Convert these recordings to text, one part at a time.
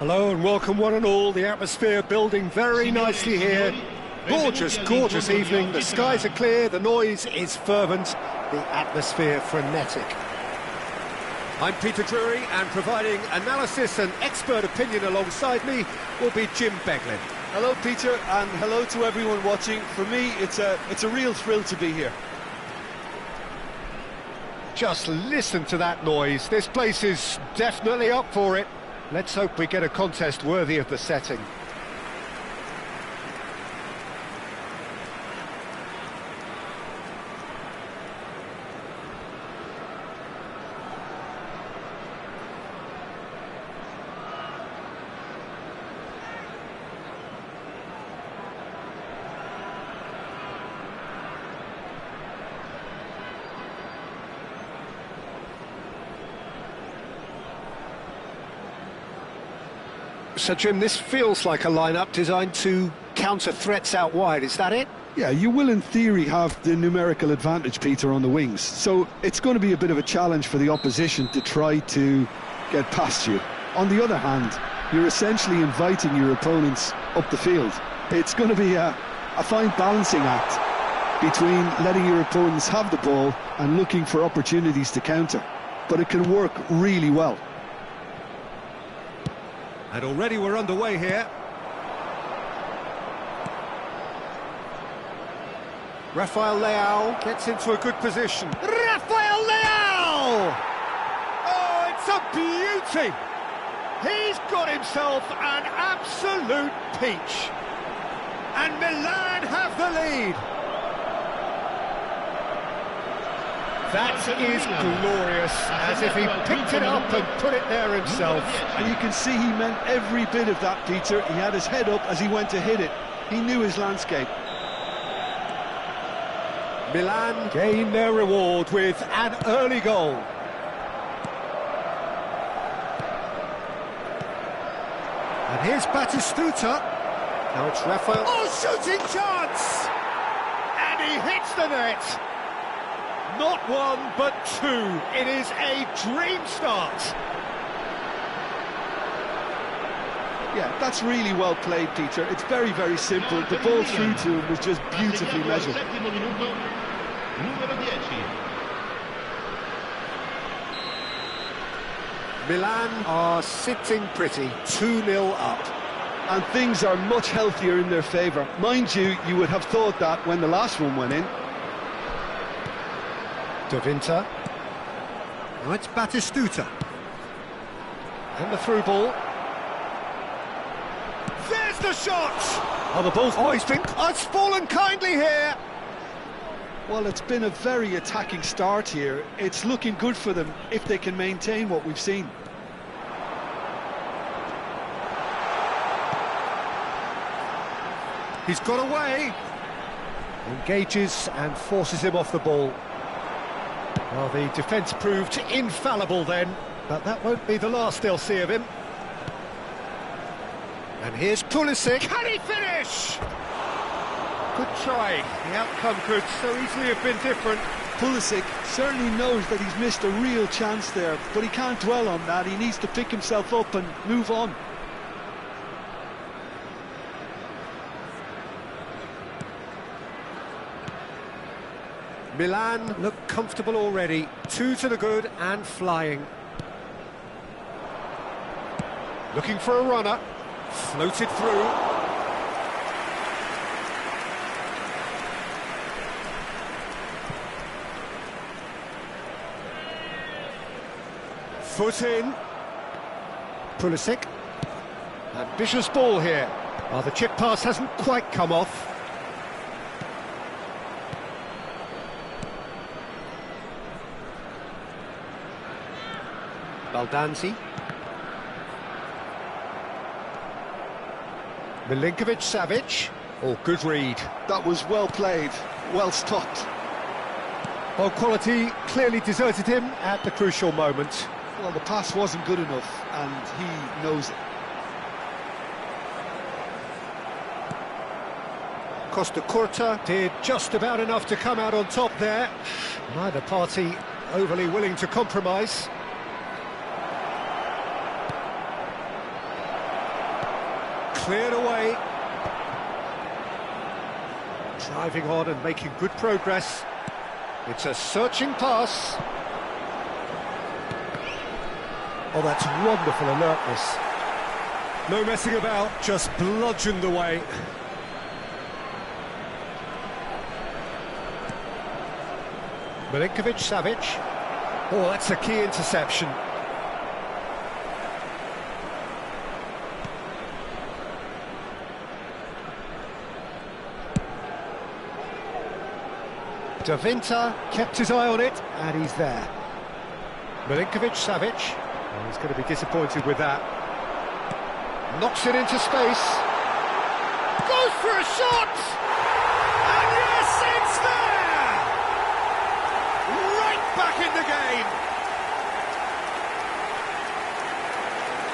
Hello and welcome one and all. The atmosphere building very nicely here. Gorgeous, gorgeous evening. The skies are clear, the noise is fervent, the atmosphere frenetic. I'm Peter Drury, and providing analysis and expert opinion alongside me will be Jim Beglin. Hello Peter, and hello to everyone watching. For me, it's a real thrill to be here. Just listen to that noise. This place is definitely up for it. Let's hope we get a contest worthy of the setting. So, Jim, this feels like a lineup designed to counter threats out wide, is that it? Yeah, you will in theory have the numerical advantage, Peter, on the wings. So it's going to be a bit of a challenge for the opposition to try to get past you. On the other hand, you're essentially inviting your opponents up the field. It's going to be a fine balancing act between letting your opponents have the ball and looking for opportunities to counter. But it can work really well. And already we're underway here. Rafael Leao gets into a good position. Rafael Leao! Oh, it's a beauty! He's got himself an absolute peach. And Milan have the lead. That is glorious, as if he picked it up and put it there himself. And you can see he meant every bit of that, Peter. He had his head up as he went to hit it. He knew his landscape. Milan gain their reward with an early goal. And here's Batistuta. Now it's Rafael. Oh, shooting chance! And he hits the net. Not one, but two. It is a dream start. Yeah, that's really well played, Peter. It's very, very simple. The ball through to him was just beautifully measured. Milan are sitting pretty, 2-0 up. And things are much healthier in their favour. Mind you, you would have thought that when the last one went in. Davinta. Now it's Batistuta. And the through ball. There's the shot! Oh, the ball's... Oh, it's fallen kindly here! Well, it's been a very attacking start here. It's looking good for them if they can maintain what we've seen. He's got away. Engages and forces him off the ball. Well, the defence proved infallible then, but that won't be the last they'll see of him. And here's Pulisic. Can he finish? Good try. The outcome could so easily have been different. Pulisic certainly knows that he's missed a real chance there, but he can't dwell on that. He needs to pick himself up and move on. Milan look comfortable already. 2 to the good and flying. Looking for a runner. Floated through. Foot in. Pulisic. Ambitious ball here. Oh, the chip pass hasn't quite come off. Baldanzi. Milinkovic-Savic. Oh, good read. That was well played, well stopped. Well, quality clearly deserted him at the crucial moment. Well, the pass wasn't good enough, and he knows it. Costa Curta did just about enough to come out on top there. Neither party overly willing to compromise. cleared away. Driving on and making good progress. It's a searching pass. Oh, that's wonderful alertness. No messing about, just bludgeoned away. Milinkovic-Savic. Oh, that's a key interception. Davinta kept his eye on it, and he's there. Milinkovic-Savic. Oh, he's going to be disappointed with that. Knocks it into space. Goes for a shot! And yes, it's there! Right back in the game!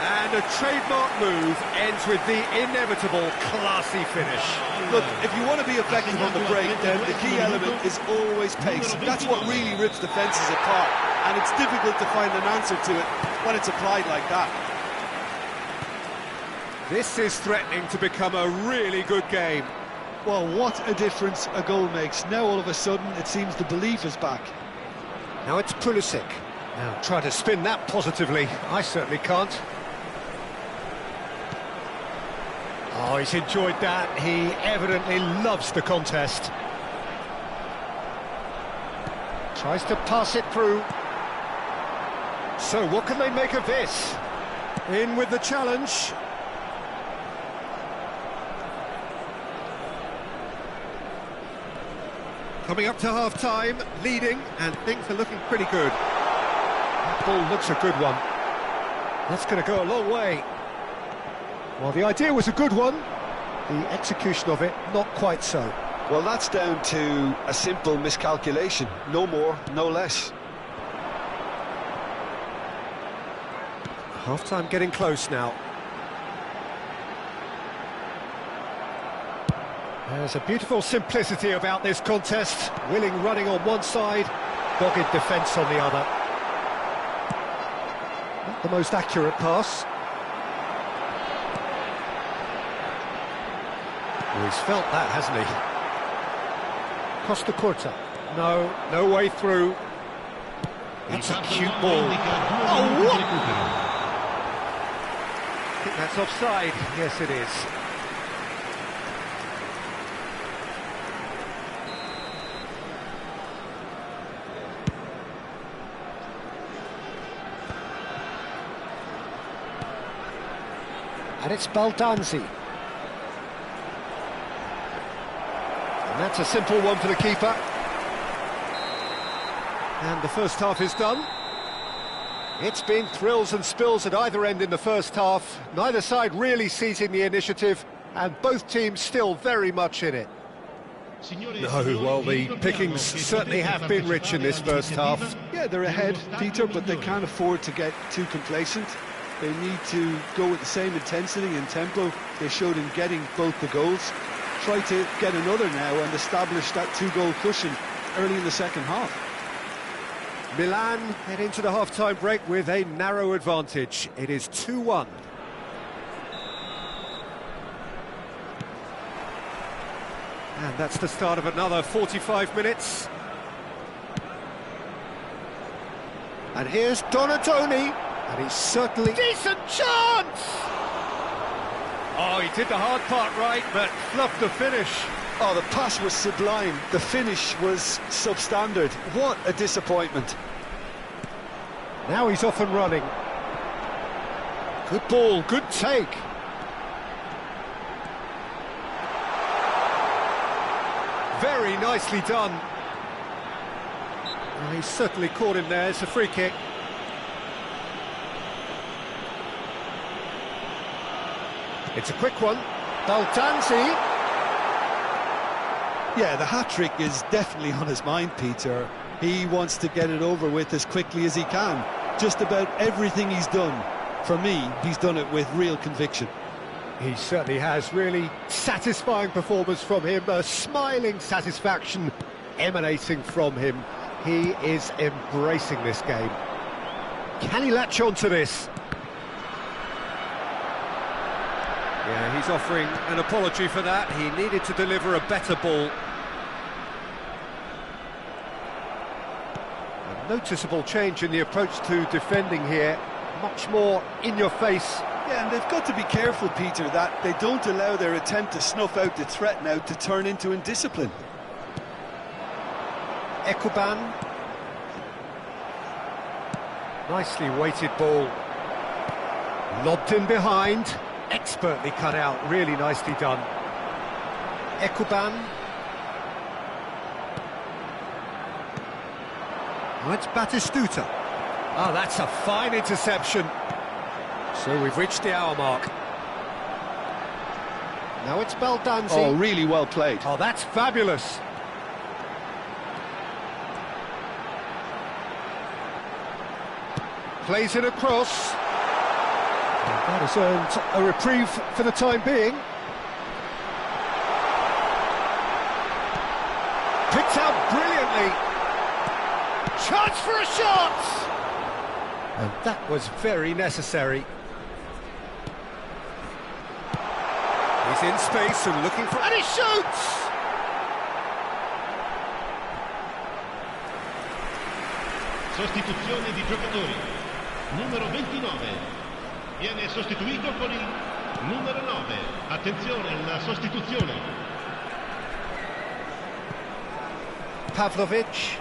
And a trademark move ends with the inevitable classy finish. Look, if you want to be effective on the break, then the key element is always pace. That's what really rips defences apart, and it's difficult to find an answer to it when it's applied like that. This is threatening to become a really good game. Well, what a difference a goal makes. Now all of a sudden it seems the belief is back. Now it's Pulisic. Now try to spin that positively. I certainly can't. Oh, he's enjoyed that. He evidently loves the contest. Tries to pass it through. So what can they make of this? In with the challenge. Coming up to half-time, leading, and things are looking pretty good. That ball looks a good one. That's going to go a long way. Well, the idea was a good one. The execution of it, not quite so. Well, that's down to a simple miscalculation. No more, no less. Half-time getting close now. There's a beautiful simplicity about this contest. Willing running on one side, dogged defence on the other. Not the most accurate pass. Well, he's felt that, hasn't he? Costa Curta. No way through. That's a cute ball. Oh, what? I think that's offside. Yes, it is. And it's Baldanzi. And that's a simple one for the keeper. And the first half is done. It's been thrills and spills at either end in the first half. Neither side really seizing the initiative, and both teams still very much in it. No, well, the pickings certainly have been rich in this first half. Yeah, they're ahead, Peter, but they can't afford to get too complacent. They need to go with the same intensity and tempo they showed in getting both the goals. Try to get another now and establish that two-goal cushion early in the second half. Milan head into the half-time break with a narrow advantage. It is 2-1. And that's the start of another 45 minutes. And here's Donatoni. And he's certainly... Decent chance! Oh, he did the hard part right, but fluffed the finish. Oh, the pass was sublime. The finish was substandard. What a disappointment. Now he's off and running. Good ball, good take. Very nicely done. Well, he's certainly caught him there. It's a free kick. It's a quick one. Baldanzi. Yeah, the hat-trick is definitely on his mind, Peter. He wants to get it over with as quickly as he can. Just about everything he's done, for me, he's done it with real conviction. He certainly has. Really satisfying performance from him. A smiling satisfaction emanating from him. He is embracing this game. Can he latch on to this? Yeah, he's offering an apology for that. He needed to deliver a better ball. A noticeable change in the approach to defending here. Much more in your face. Yeah, and they've got to be careful, Peter, that they don't allow their attempt to snuff out the threat now to turn into indiscipline. Ekuban. Nicely weighted ball. Lobbed in behind. Expertly cut out. Really nicely done. Ekuban. Oh, it's Batistuta. Ah, that's a fine interception. So we've reached the hour mark. Now it's Baldanzi. Oh, really well played. Oh, that's fabulous. Plays it across. And that has earned a reprieve for the time being. Picked out brilliantly. Chance for a shot! And that was very necessary. He's in space and looking for... And he shoots! Sostituzione di giocatori. Numero 29. Viene sostituito con il numero 9. Attenzione alla sostituzione. Pavlovic.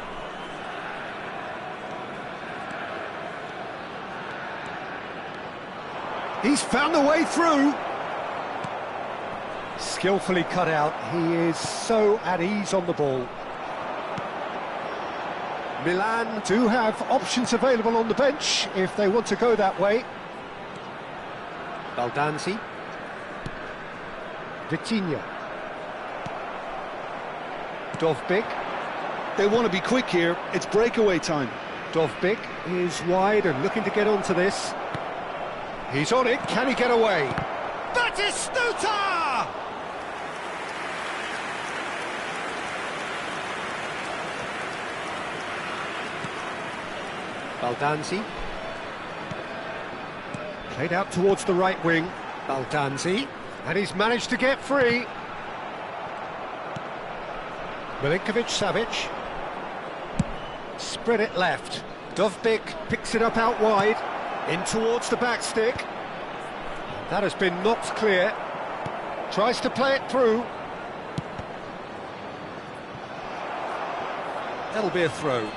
He's found a way through. Skillfully cut out. He is so at ease on the ball. Milan do have options available on the bench if they want to go that way. Baldanzi. Vitinha. Dovbyk. They want to be quick here. It's breakaway time. Dovbyk is wide and looking to get onto this. He's on it. Can he get away? Batistuta! Baldanzi. Played out towards the right wing. Baldanzi. And he's managed to get free. Milinkovic-Savic. Spread it left. Dovbyk picks it up out wide. In towards the back stick. That has been knocked clear. Tries to play it through. That'll be a throw.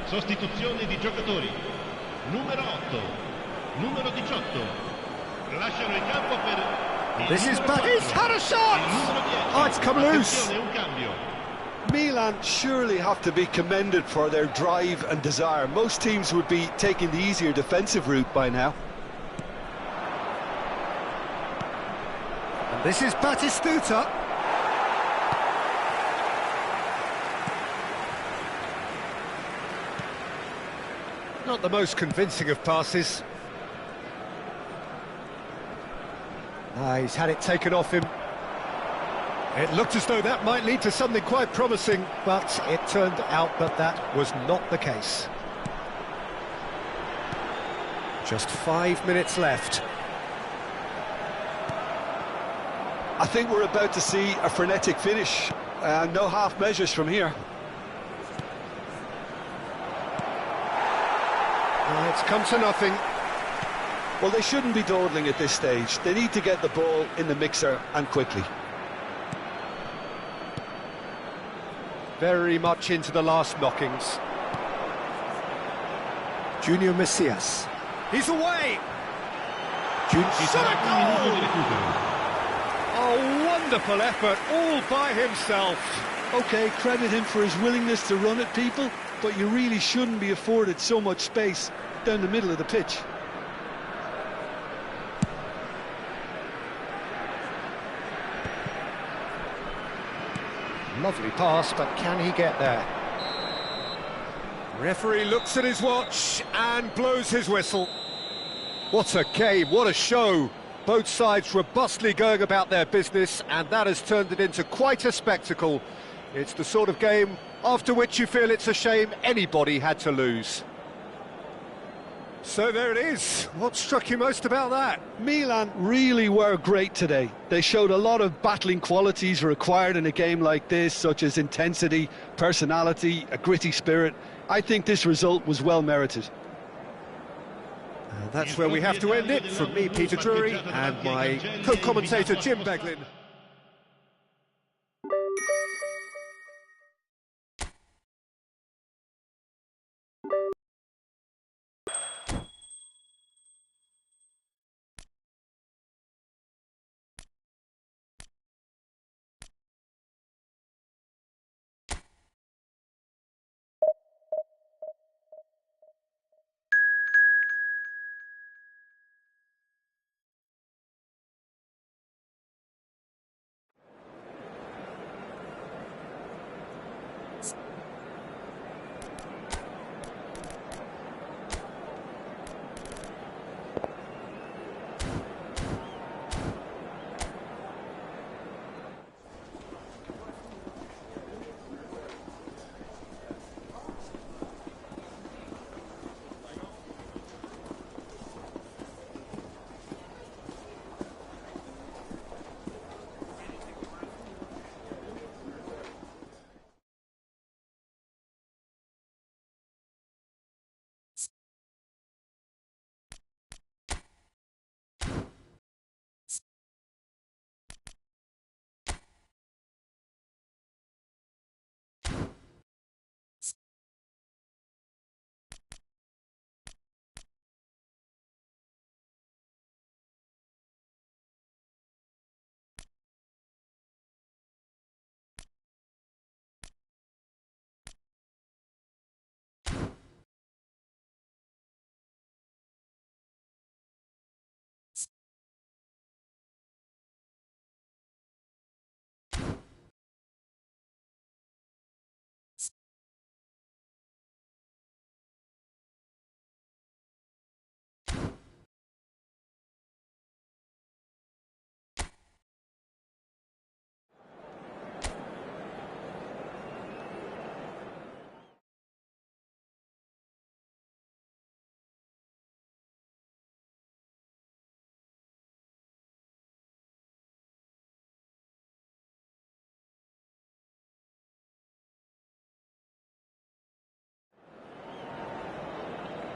Sostituzione di giocatori. Numero 8. Numero 18. Lasciano il campo per... This is back. He's had a shot! Oh, it's come loose. Un cambio. Milan surely have to be commended for their drive and desire. Most teams would be taking the easier defensive route by now. And this is Batistuta. Not the most convincing of passes. He's had it taken off him. It looked as though that might lead to something quite promising, but it turned out that that was not the case. Just 5 minutes left. I think we're about to see a frenetic finish. No half measures from here. It's come to nothing. Well, they shouldn't be dawdling at this stage. They need to get the ball in the mixer and quickly. Very much into the last knockings. Junior Messias. He's away! Shot a goal! A wonderful effort, all by himself. OK, credit him for his willingness to run at people, but you really shouldn't be afforded so much space down the middle of the pitch. Lovely pass, but can he get there? Referee looks at his watch and blows his whistle. What a game, what a show. Both sides robustly going about their business, and that has turned it into quite a spectacle. It's the sort of game after which you feel it's a shame anybody had to lose. So there it is. What struck you most about that? Milan really were great today. They showed a lot of battling qualities required in a game like this, such as intensity, personality, a gritty spirit. I think this result was well merited. And that's where we have to end it. From me, Peter Drury, and my co-commentator, Jim Beglin.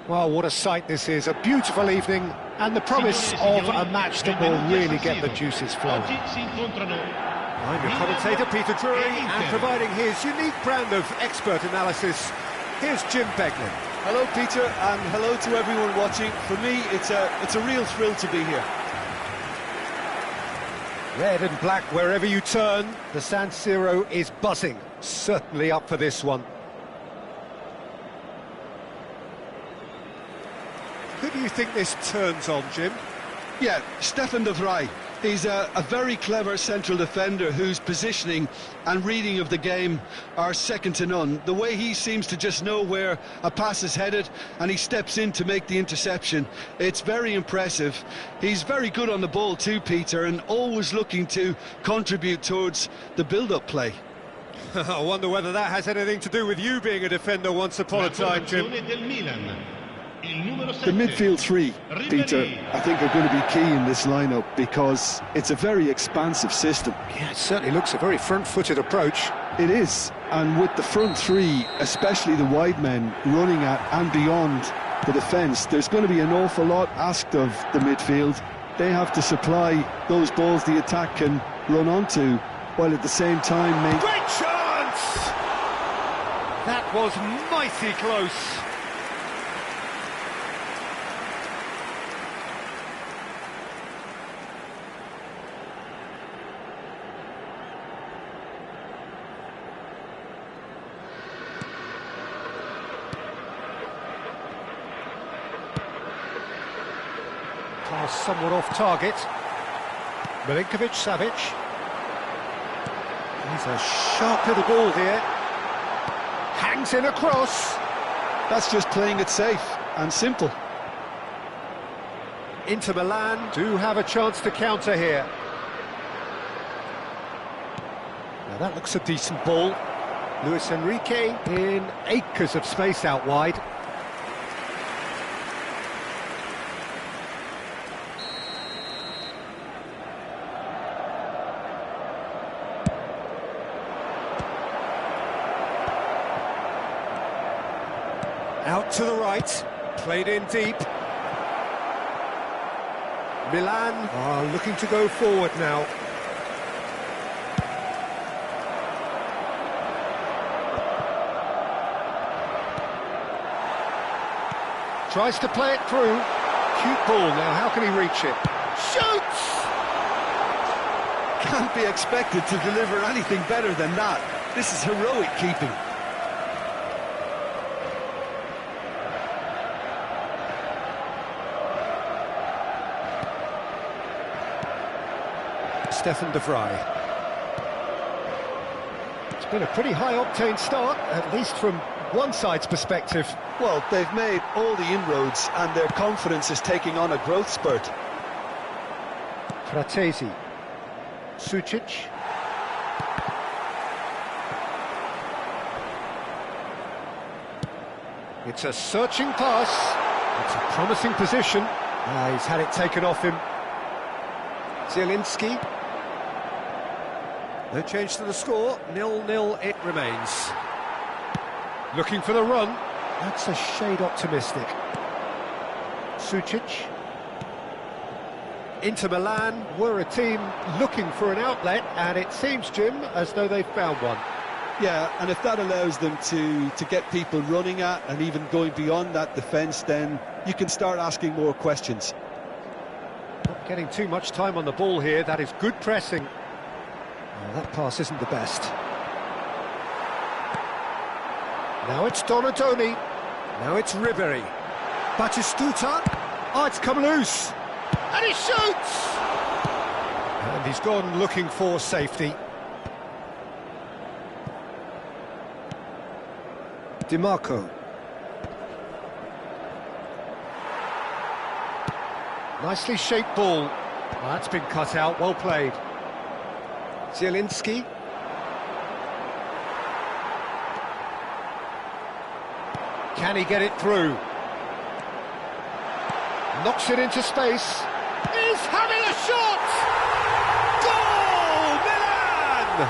Well, what a sight this is. A beautiful evening and the promise of a match that will really get the juices flowing. I'm your commentator, Peter Drury, and providing his unique brand of expert analysis, here's Jim Beglin. Hello, Peter, and hello to everyone watching. For me, it's a real thrill to be here. Red and black wherever you turn, the San Siro is buzzing. Certainly up for this one. Who do you think this turns on, Jim? Yeah, Stefan de Vrij. He's a very clever central defender whose positioning and reading of the game are second to none. The way he seems to just know where a pass is headed and he steps in to make the interception, it's very impressive. He's very good on the ball too, Peter, and always looking to contribute towards the build-up play. I wonder whether that has anything to do with you being a defender once upon a time, Jim. The midfield three, Peter, I think are going to be key in this lineup because it's a very expansive system. Yeah, it certainly looks a very front-footed approach. It is, and with the front three, especially the wide men running at and beyond the defence, there's going to be an awful lot asked of the midfield. They have to supply those balls the attack can run onto, while at the same time make... Great chance! That was mighty close. Somewhat off target. Milinkovic-Savic. He's a sharp little ball here. Hangs in a cross. That's just playing it safe and simple. Inter Milan do have a chance to counter here. Now that looks a decent ball. Luis Enrique in acres of space out wide. Out to the right, played in deep. Milan are looking to go forward now. Tries to play it through. Cute ball now, how can he reach it? Shoots! Can't be expected to deliver anything better than that. This is heroic keeping. Stefan de Vrij. It's been a pretty high-octane start, at least from one side's perspective. Well, they've made all the inroads and their confidence is taking on a growth spurt. Fratesi. Sucic. It's a searching pass. It's a promising position. He's had it taken off him. Zielinski. No change to the score. 0-0 it remains. Looking for the run. That's a shade optimistic. Sucic. Inter Milan were a team looking for an outlet, and it seems, Jim, as though they've found one. Yeah, and if that allows them to get people running at and even going beyond that defence, then you can start asking more questions. Not getting too much time on the ball here. That is good pressing. Oh, that pass isn't the best. Now it's Donadoni. Now it's Ribery. Batistuta. Oh, it's come loose. And he shoots! And he's gone looking for safety. DiMarco. Nicely shaped ball. Well, that's been cut out, well played. Zielinski. Can he get it through? Knocks it into space. He's having a shot! Goal! Milan!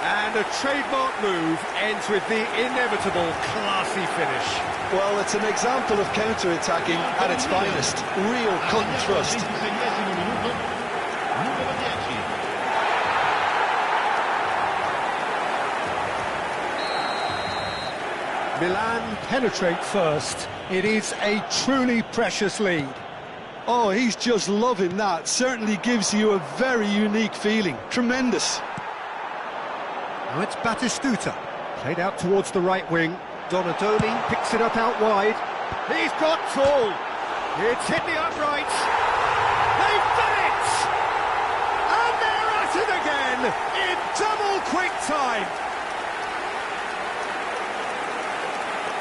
And a trademark move ends with the inevitable classy finish. Well, it's an example of counter-attacking at its finest. Real cut and thrust. Milan penetrate first. It is a truly precious lead. Oh, he's just loving that. Certainly gives you a very unique feeling. Tremendous. Now it's Batistuta. Played out towards the right wing. Donadoni picks it up out wide. He's got tall. It's hit the uprights. They've done it! And they're at it again in double quick time.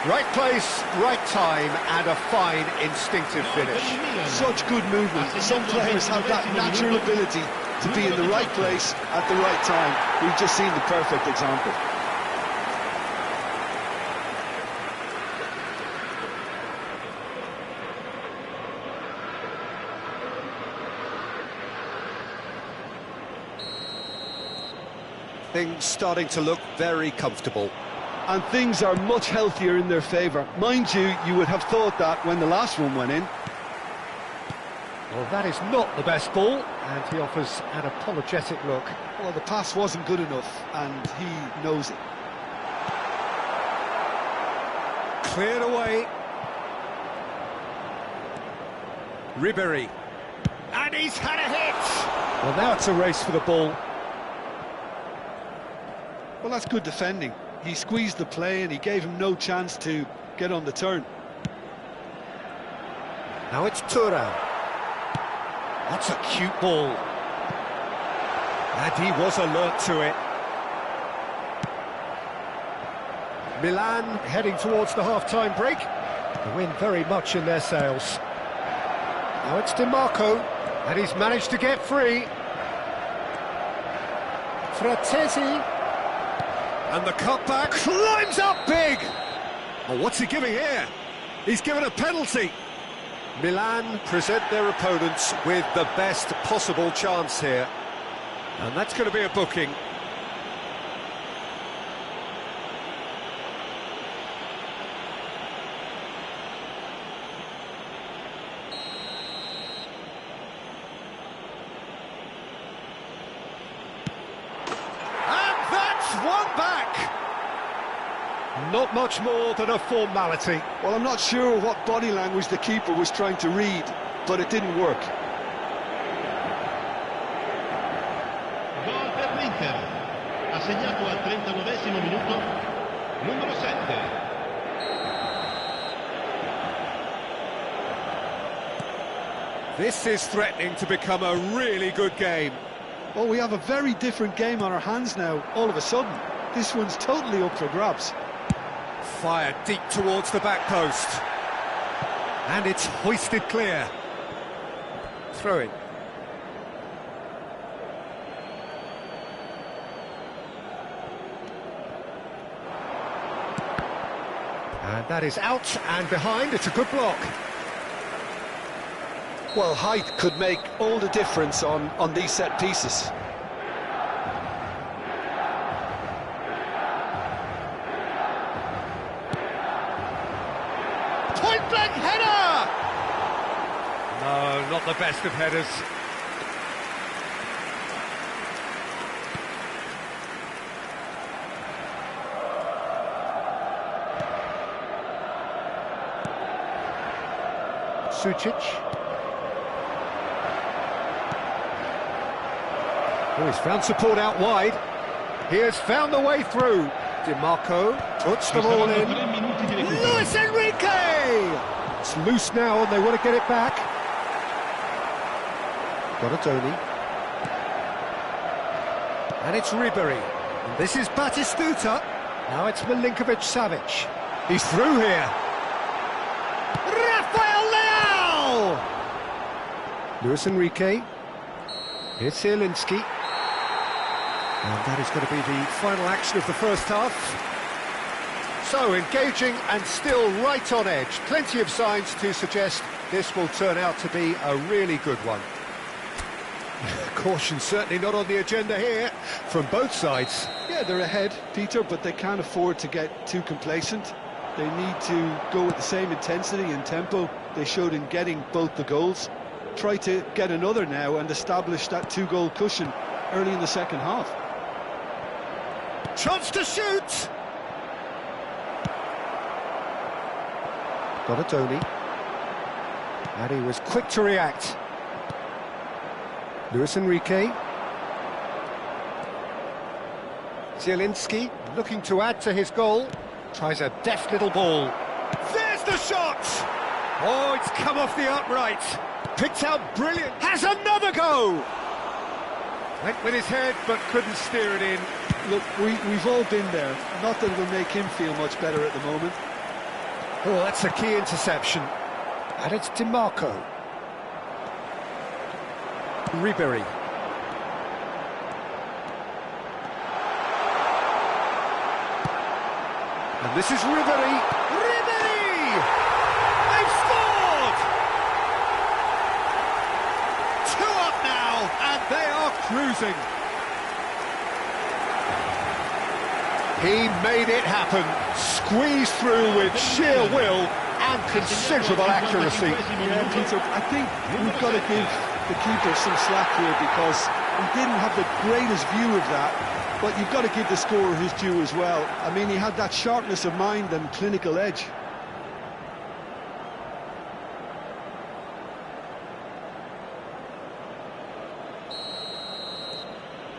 Right place, right time, and a fine instinctive finish. Such good movement. Some players have that natural ability to be in the right place at the right time. We've just seen the perfect example. Things starting to look very comfortable. And things are much healthier in their favour. Mind you, you would have thought that when the last one went in. Well, that is not the best ball, and he offers an apologetic look. Well, the pass wasn't good enough, and he knows it. Cleared away. Ribery. And he's had a hit! Well, now it's a race for the ball. Well, that's good defending. He squeezed the play and he gave him no chance to get on the turn. Now it's Thuram. That's a cute ball. And he was alert to it. Milan heading towards the half-time break. The wind very much in their sails. Now it's DiMarco, and he's managed to get free. Fratesi. And the cutback climbs up big! Oh, what's he giving here? He's given a penalty. Milan present their opponents with the best possible chance here. And that's going to be a booking. Not much more than a formality. Well, I'm not sure what body language the keeper was trying to read, but it didn't work. Gol per l'Inter. Ha segnato al 39esimo minuto numero 7. This is threatening to become a really good game. Well, we have a very different game on our hands now, all of a sudden. This one's totally up for grabs. Fired deep towards the back post. And it's hoisted clear. Throw in. And that is out and behind. It's a good block. Well, height could make all the difference on these set pieces. Point-blank header! No, not the best of headers. Sucic. Oh, he's found support out wide. He has found the way through. DiMarco puts the ball in. Luis Enrique! It's loose now and they want to get it back. Donatoni. And it's Ribery. And this is Batistuta. Now it's Milinkovic-Savic. He's through here. Rafael Leao! Luis Enrique. Here's Zielinski. And that is going to be the final action of the first half. So, engaging and still right on edge. Plenty of signs to suggest this will turn out to be a really good one. Caution certainly not on the agenda here from both sides. Yeah, they're ahead, Peter, but they can't afford to get too complacent. They need to go with the same intensity and tempo they showed in getting both the goals. Try to get another now and establish that two-goal cushion early in the second half. Chance to shoot! Donatoni. And he was quick to react. Luis Enrique. Zielinski looking to add to his goal. Tries a deft little ball. There's the shot! Oh, it's come off the upright. Picked out brilliant. Has another go! Went with his head, but couldn't steer it in. Look, we've all been there. Not that it'll make him feel much better at the moment. Oh, that's a key interception. And it's DiMarco. Ribery. And this is Ribery. Ribery! They've scored! 2 up now, and they are cruising. He made it happen, squeezed through with sheer will and considerable accuracy. Yeah, Peter, I think we've got to give the keeper some slack here because he didn't have the greatest view of that, but you've got to give the scorer his due as well. I mean, he had that sharpness of mind and clinical edge.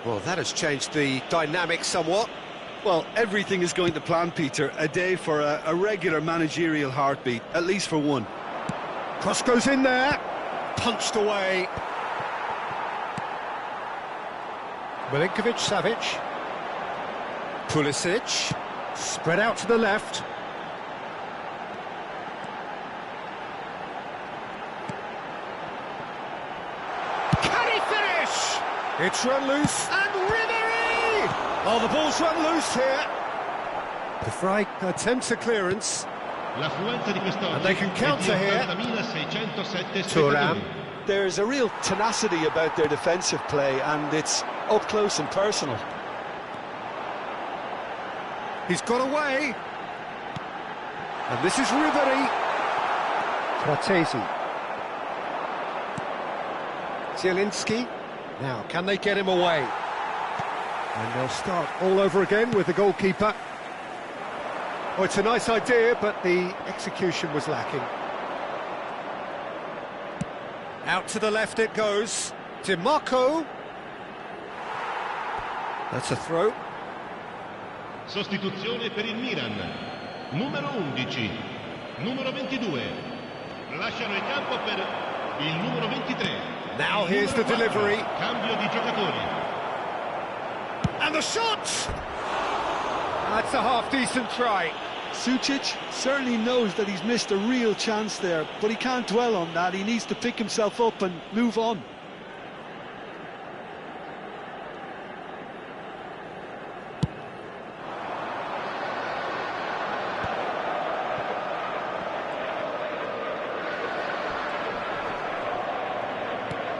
Well, that has changed the dynamic somewhat. Well, everything is going to plan, Peter. A day for a regular managerial heartbeat, at least for one. Cross goes in there, punched away. Milinkovic-Savic. Pulisic, spread out to the left. Can he finish? It's run loose, and Ribery! Oh, the ball's run loose here. De Vrij attempts a clearance. And they can counter here. Thuram. There's a real tenacity about their defensive play, and it's up close and personal. He's got away. And this is Ribery. Fratesi. Zielinski. Now, can they get him away? And they'll start all over again with the goalkeeper. Oh, it's a nice idea, but the execution was lacking. Out to the left it goes. DiMarco. That's a throw. Sostituzione per il Milan. Numero 11, numero 22. Lasciano il campo per il numero 23. Now here's the delivery. Cambio di giocatori. And the shot! That's a half-decent try. Sučić certainly knows that he's missed a real chance there, but he can't dwell on that. He needs to pick himself up and move on.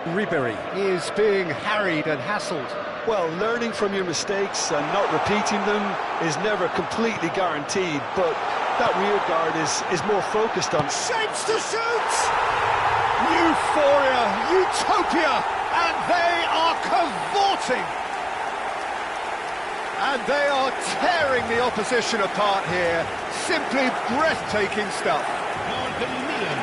Ribery is being harried and hassled. Well, learning from your mistakes and not repeating them is never completely guaranteed, but that rear guard is more focused on Shapes to shoot! Euphoria, utopia, and they are cavorting. And they are tearing the opposition apart here. Simply breathtaking stuff. Gol per il Milan.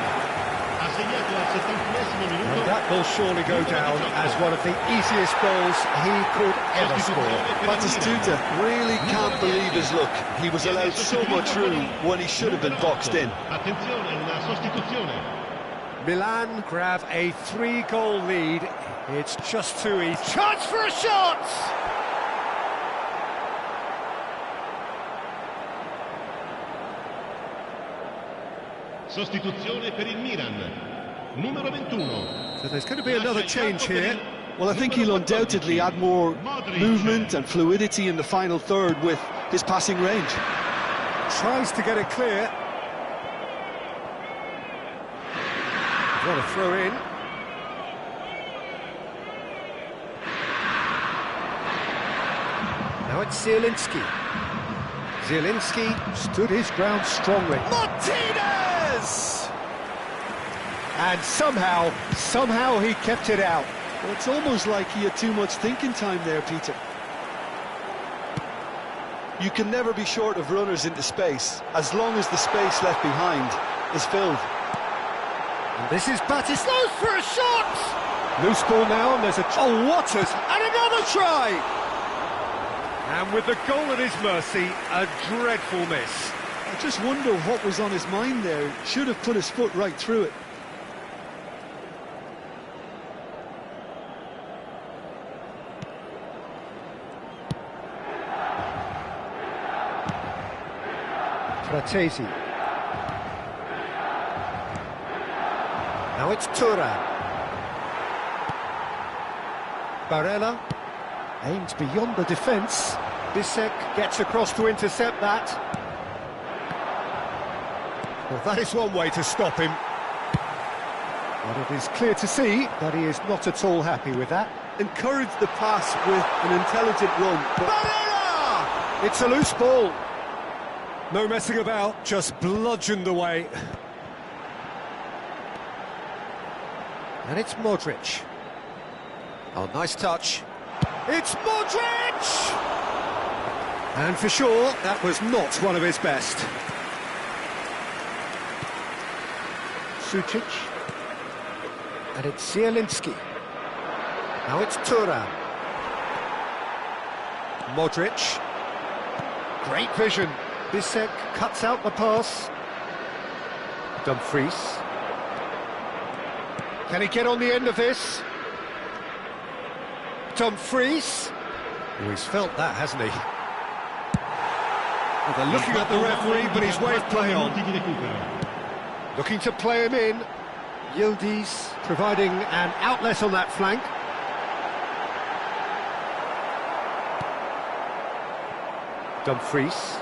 Ha segnato al 71esimo minuto. And that will surely go down as one of the easiest goals he could ever score. Batistuta really can't believe his luck. He was allowed so much room when he should have been boxed in. Attenzione, una sostituzione. Milan grab a 3-goal lead. It's just too easy. Chance for a shot! Sostituzione per il Milan. Numero 21. So there's going to be another change here. Well, I think he'll undoubtedly add more movement and fluidity in the final third with his passing range. Tries to get it clear. Got a throw in. Now it's Zielinski. Zielinski stood his ground strongly. Martinez! And somehow he kept it out. Well, it's almost like he had too much thinking time there, Peter. You can never be short of runners into space, as long as the space left behind is filled. And this is Batistuta for a shot! Loose ball now, and there's a... Oh, Waters! And another try! And with the goal at his mercy, a dreadful miss. I just wonder what was on his mind there. Should have put his foot right through it. Fratesi. Now it's Thuram. Barella aims beyond the defence. Bissek gets across to intercept that. Well, that is one way to stop him. But it is clear to see that he is not at all happy with that. Encourage the pass with an intelligent run. Barella! It's a loose ball. No messing about, just bludgeoned away. And it's Modric. Oh, nice touch. It's Modric! And for sure, that was not one of his best. Sučić. And it's Zielinski. Now it's Thuram. Modric. Great vision. Bissek cuts out the pass. Dumfries. Can he get on the end of this? Dumfries. Oh, he's felt that, hasn't he? Well, they're looking at the referee, but he's waved play on. Looking to play him in. Yildiz providing an outlet on that flank. Dumfries.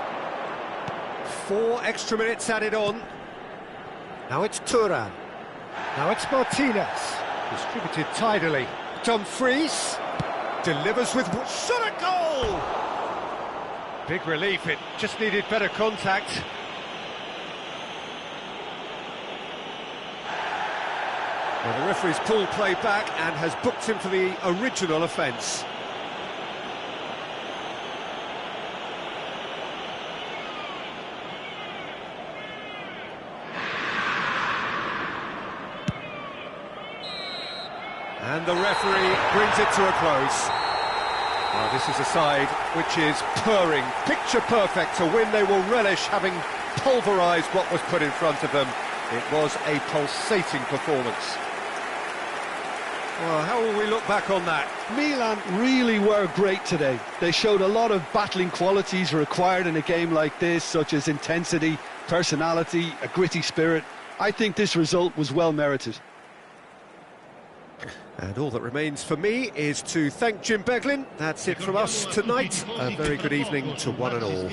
4 extra minutes added on. Now it's Thuram. Now it's Martinez. Distributed tidily. Dumfries delivers with shot at goal! Big relief, it just needed better contact. Well, the referee's pulled play back and has booked him for the original offence. And the referee brings it to a close. Well, this is a side which is purring, picture perfect, a win they will relish, having pulverised what was put in front of them. It was a pulsating performance. Well, how will we look back on that? Milan really were great today. They showed a lot of battling qualities required in a game like this, such as intensity, personality, a gritty spirit. I think this result was well merited. And all that remains for me is to thank Jim Beglin. That's it from us tonight. A very good evening to one and all.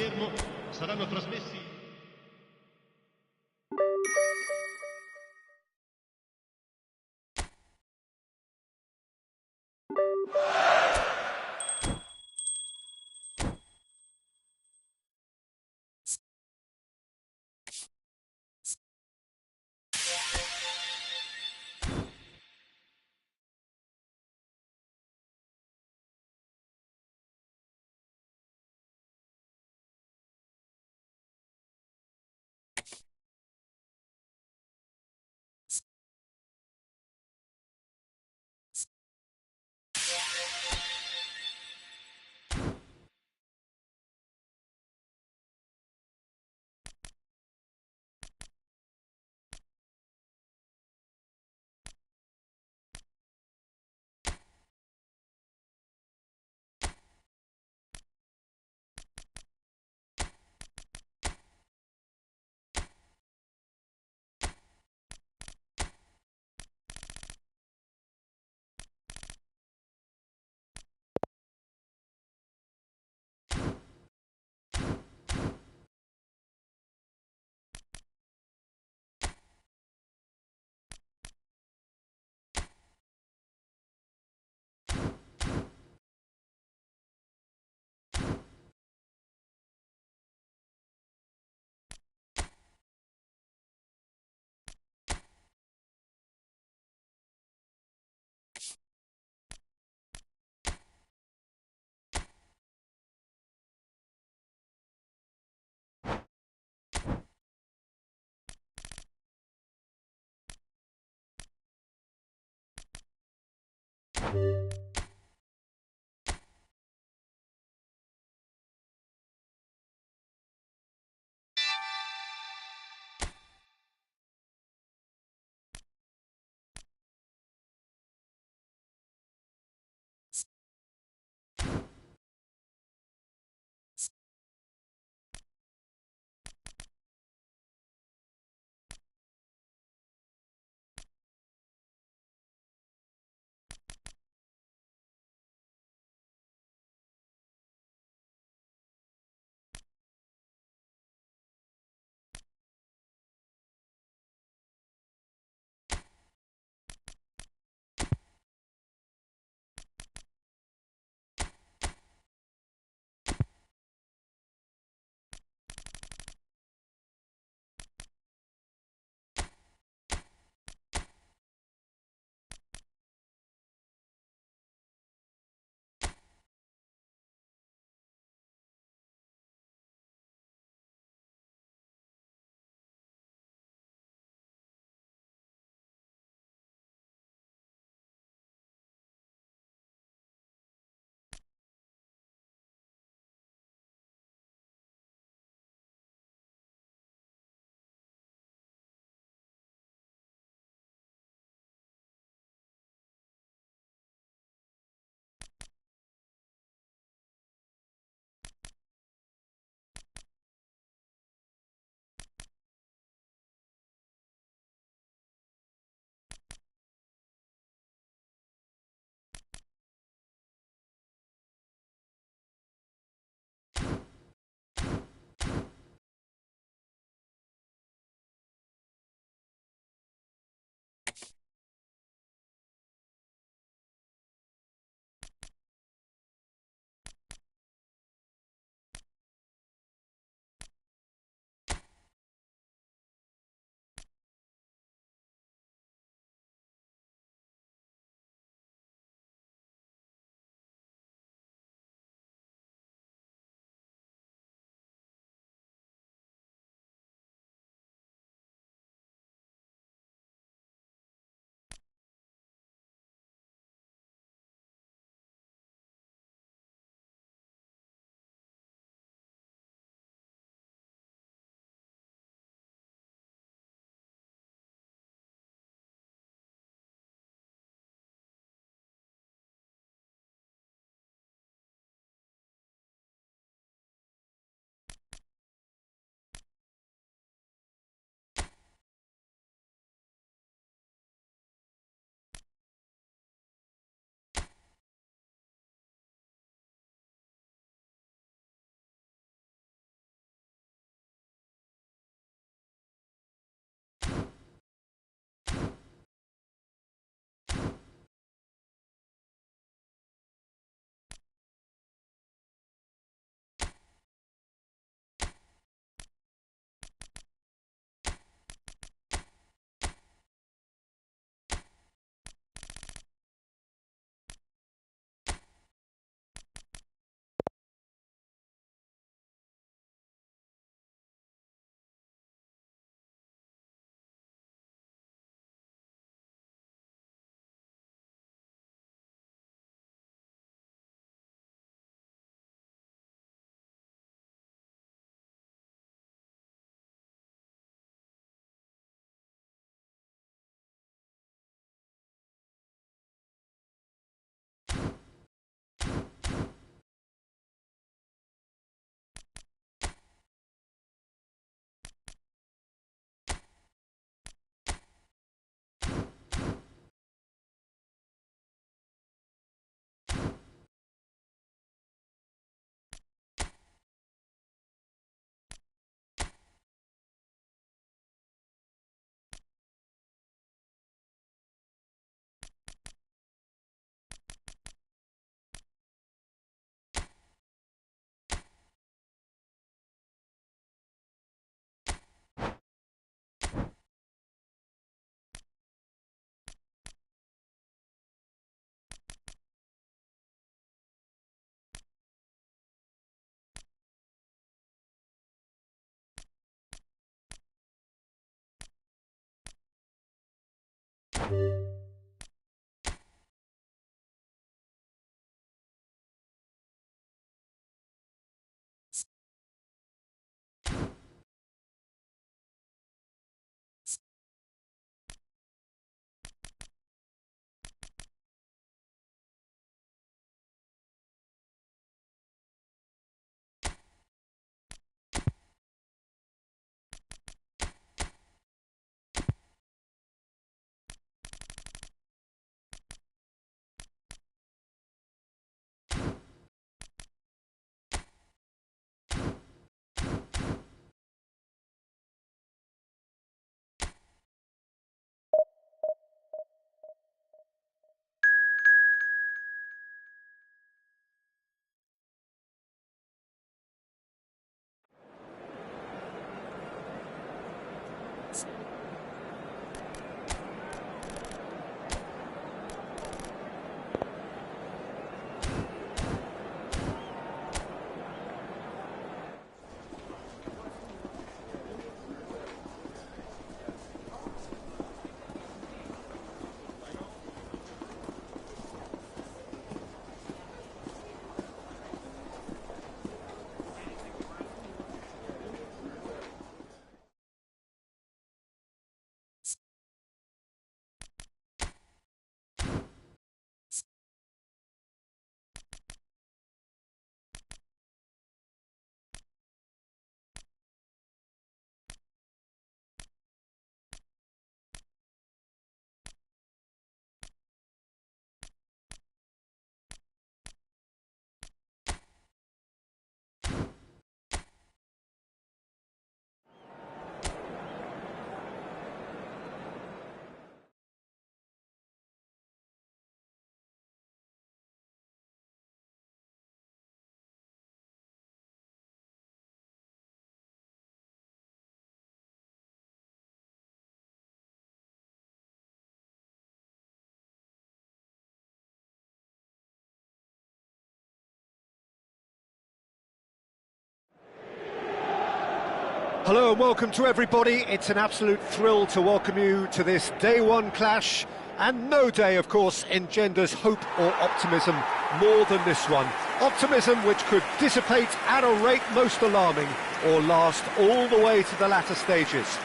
Hello and welcome to everybody. It's an absolute thrill to welcome you to this day one clash, and no day, of course, engenders hope or optimism more than this one. Optimism which could dissipate at a rate most alarming or last all the way to the latter stages.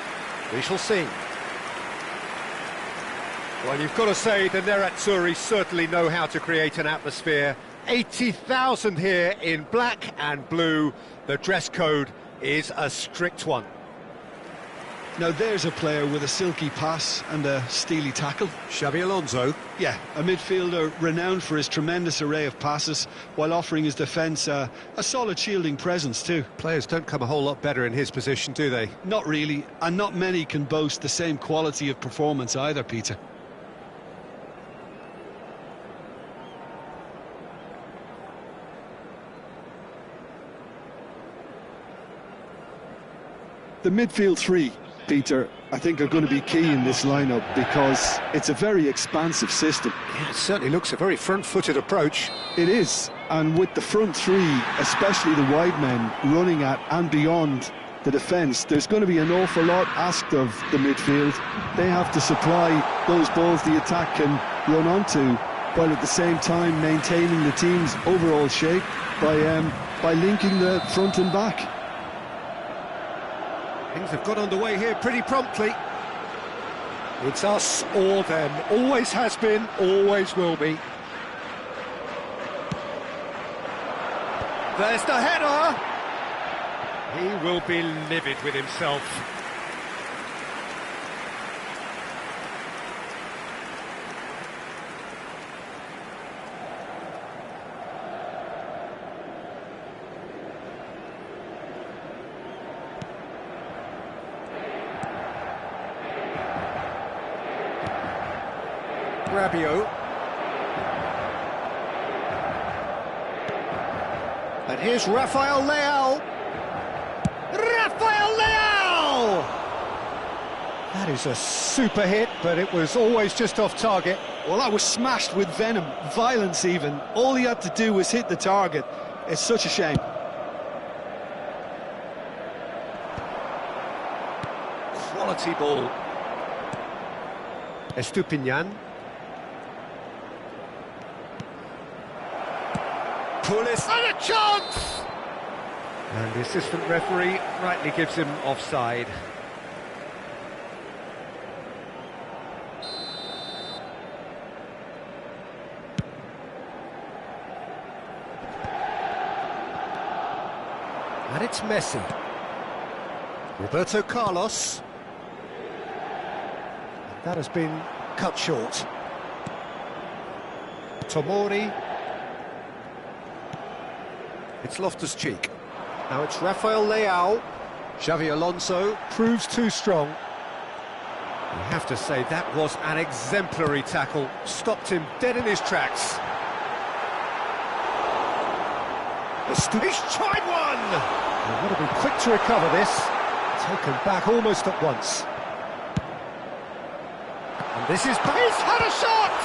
We shall see. Well, you've got to say the Nerazzurri certainly know how to create an atmosphere. 80,000 here in black and blue. The dress code is a strict one. Now there's a player with a silky pass and a steely tackle. Xabi Alonso. Yeah, a midfielder renowned for his tremendous array of passes while offering his defence a solid shielding presence too. Players don't come a whole lot better in his position, do they? Not really, and not many can boast the same quality of performance either, Peter. The midfield three, Peter, I think are going to be key in this lineup because it's a very expansive system. Yeah, it certainly looks a very front-footed approach. It is, and with the front three, especially the wide men, running at and beyond the defence, there's going to be an awful lot asked of the midfield. They have to supply those balls the attack can run onto, while at the same time maintaining the team's overall shape by linking the front and back. Things have got underway here pretty promptly. It's us or them. Always has been, always will be. There's the header! He will be livid with himself. Rabiot. And here's Rafael Leao. Rafael Leao! That is a super hit, but it was always just off target. Well, that was smashed with venom, violence even. All he had to do was hit the target. It's such a shame. Quality ball. Estupinian. Pulis, and a chance! And the assistant referee rightly gives him offside. And it's Messi. Roberto Carlos. That has been cut short. Tomori. It's Loftus-Cheek. Now it's Rafael Leao. Xavi Alonso proves too strong. You have to say that was an exemplary tackle. Stopped him dead in his tracks. He's tried one! He's got to be quick to recover this. Taken back almost at once. And this is... He's had a shot!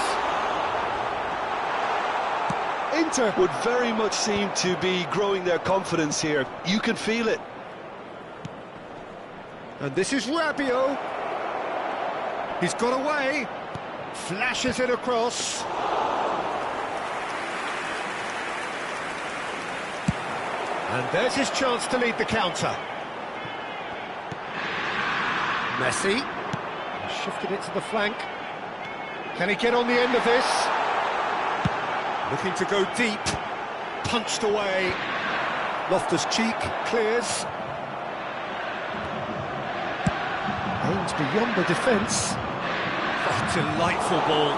Inter would very much seem to be growing their confidence here. You can feel it. And this is Rabiot. He's got away. Flashes it across. And there's his chance to lead the counter. Messi. He's shifted it to the flank. Can he get on the end of this? Looking to go deep. Punched away. Loftus-Cheek clears. Aims beyond the defence. Oh, delightful ball.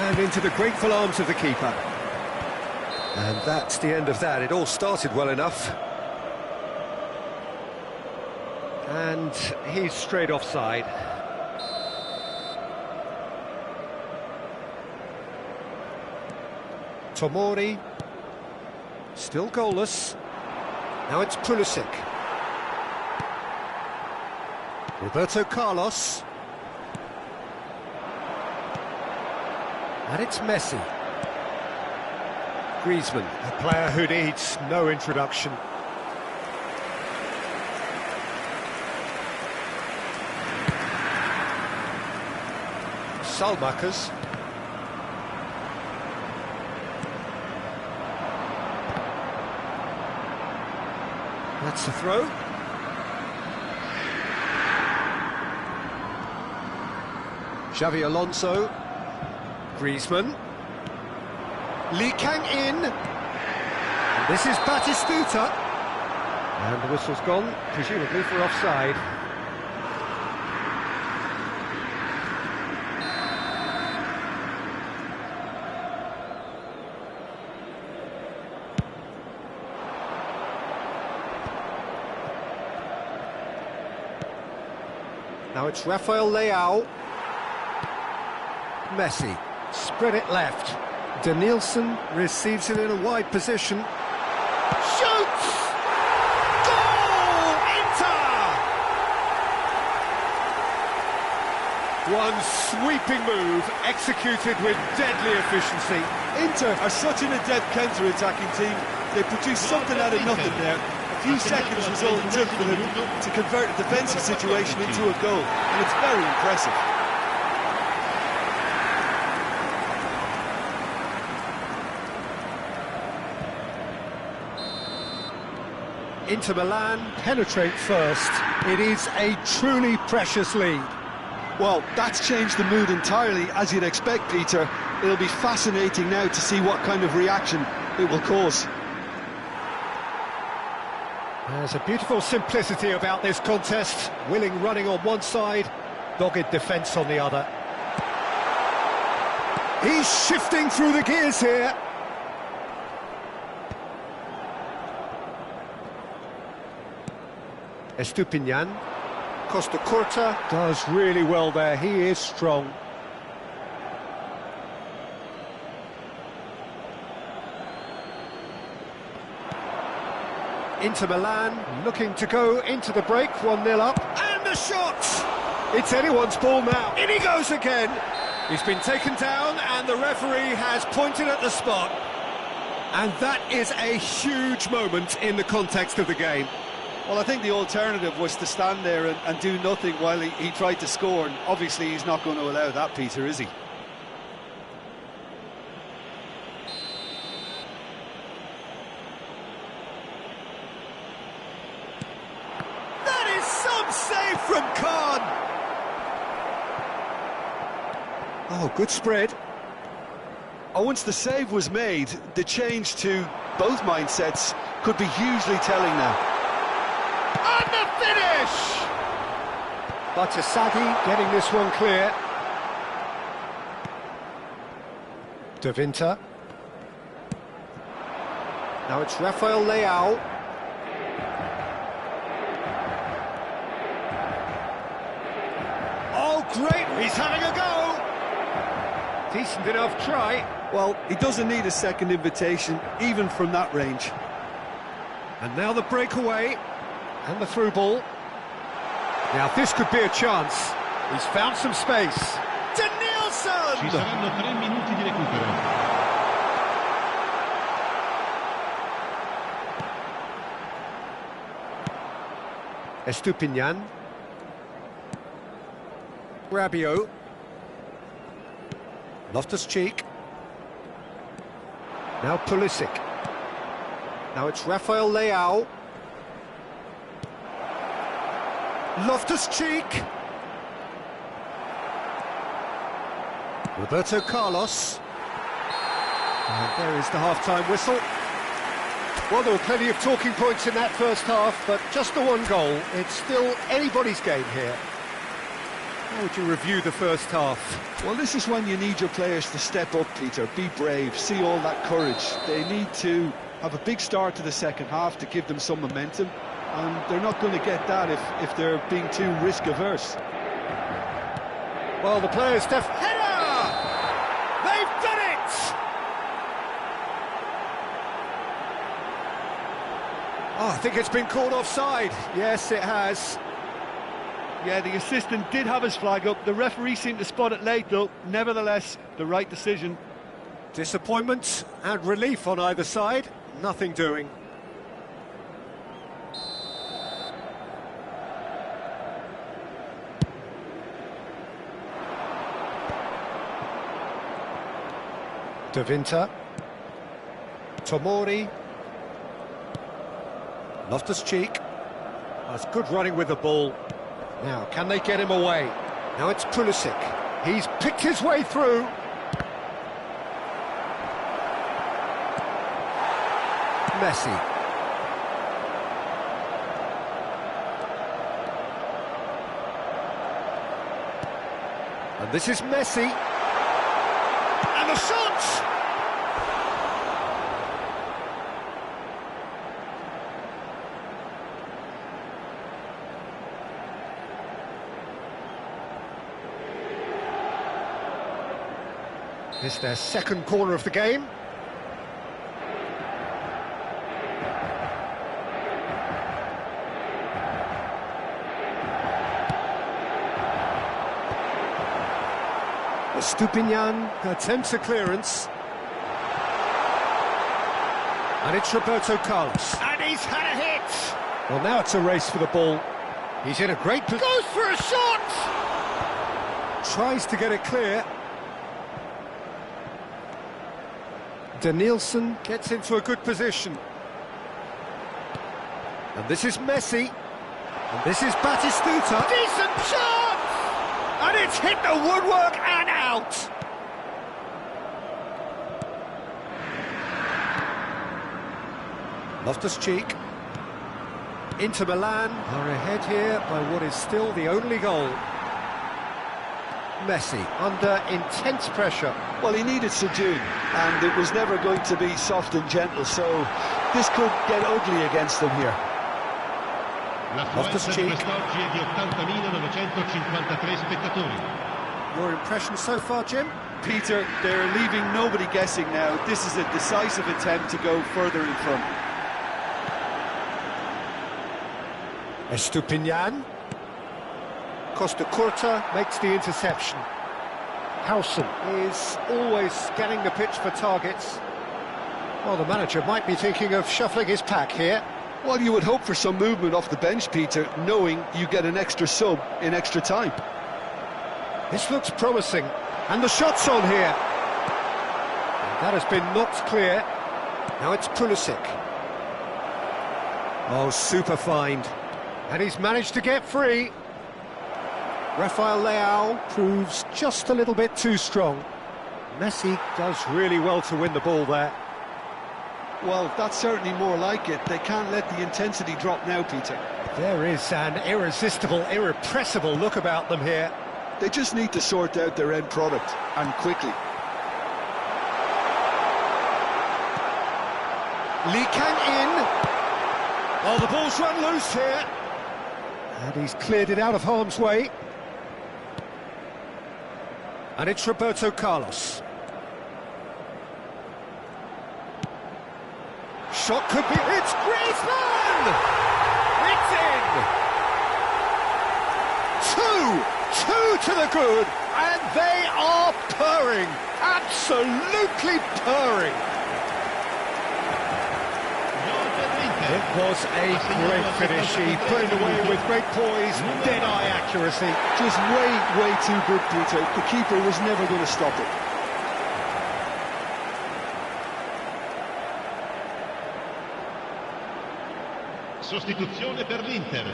And into the grateful arms of the keeper. And that's the end of that. It all started well enough. And he's straight offside. Tomori. Still goalless. Now it's Pulisic. Roberto Carlos. And it's Messi. Griezmann, a player who needs no introduction. Salmakers. That's the throw. Xavi Alonso. Griezmann. Lee Kang in. And this is Batistuta. And the whistle's gone, presumably for offside. Now it's Rafael Leao. Messi, spread it left. Danielson receives it in a wide position. Shoots! Goal! Inter! One sweeping move, executed with deadly efficiency. Inter are such an adept counter-attacking team. They produced something out of nothing there. A few seconds was all it took for them to convert a defensive situation into a goal, and it's very impressive. Inter Milan penetrate first. It is a truly precious lead. Well, that's changed the mood entirely, as you'd expect, Peter. It'll be fascinating now to see what kind of reaction it will cause. There's a beautiful simplicity about this contest. Willing running on one side, dogged defence on the other. He's shifting through the gears here. Estupinian. Costa Curta does really well there. He is strong. Inter Milan looking to go into the break, 1-0 up, and the shot! It's anyone's ball now. In he goes again. He's been taken down and the referee has pointed at the spot. And that is a huge moment in the context of the game. Well, I think the alternative was to stand there and do nothing while he tried to score, and obviously he's not going to allow that, Peter, is he? That is some save from Khan! Oh, good spread. Oh, once the save was made, the change to both mindsets could be hugely telling now. And the finish! But Asadi getting this one clear. De Winter. Now it's Rafael Leao. Oh, great! He's having a go! Decent enough try. Well, he doesn't need a second invitation, even from that range. And now the breakaway. And the through ball. Now this could be a chance. He's found some space. Danielson! Ci saranno 3 minuti di recupero. Estupinian. Rabiot. Loftus-Cheek. Now Pulisic. Now it's Rafael Leao. Loftus-Cheek. Roberto Carlos. And there is the half-time whistle. Well, there were plenty of talking points in that first half, but just the one goal. It's still anybody's game here. How would you review the first half? Well, this is when you need your players to step up, Peter, be brave, see all that courage. They need to have a big start to the second half to give them some momentum, and they're not going to get that if they're being too risk-averse. Well, the players header! They've done it! Oh, I think it's been called offside. Yes, it has. Yeah, the assistant did have his flag up. The referee seemed to spot it late, though. Nevertheless, the right decision. Disappointment and relief on either side. Nothing doing. De Winter. Tomori. Loftus-Cheek. That's good running with the ball. Now, can they get him away? Now it's Pulisic. He's picked his way through. Messi. And this is Messi. And the shot! It's their second corner of the game. Estupinian attempts a clearance. And it's Roberto Carlos. And he's had a hit! Well, now it's a race for the ball. He's in a great position. Goes for a shot! Tries to get it clear. Danielson gets into a good position. And this is Messi. And this is Batistuta. Decent shot! And it's hit the woodwork and out! Loftus-Cheek. Inter Milan are ahead here by what is still the only goal. Messi under intense pressure. Well, he needed subduing, and it was never going to be soft and gentle, so this could get ugly against them here. L'affluenza di quest'oggi è di 80.953 spettatori. Your impression so far, Jim? Peter, they're leaving nobody guessing now. This is a decisive attempt to go further in front. Estupinian. Costa Curta makes the interception. Howson is always scanning the pitch for targets. Well, the manager might be thinking of shuffling his pack here. Well, you would hope for some movement off the bench, Peter, knowing you get an extra sub in extra time. This looks promising, and the shot's on here. And that has been knocked clear. Now it's Pulisic. Oh, super find. And he's managed to get free. Rafael Leao proves just a little bit too strong. Messi does really well to win the ball there. Well, that's certainly more like it. They can't let the intensity drop now, Peter. There is an irresistible, irrepressible look about them here. They just need to sort out their end product, and quickly. Lee Kang in. Oh, the ball's run loose here. And he's cleared it out of harm's way. And it's Roberto Carlos. Shot could be... It's Griezmann! It's in! Two to the good, and they are purring. Absolutely purring. It was a great finish. He put it away with great poise, dead-eye accuracy. Just way too good, Peter. The keeper was never going to stop it. Sostituzione per l'Inter.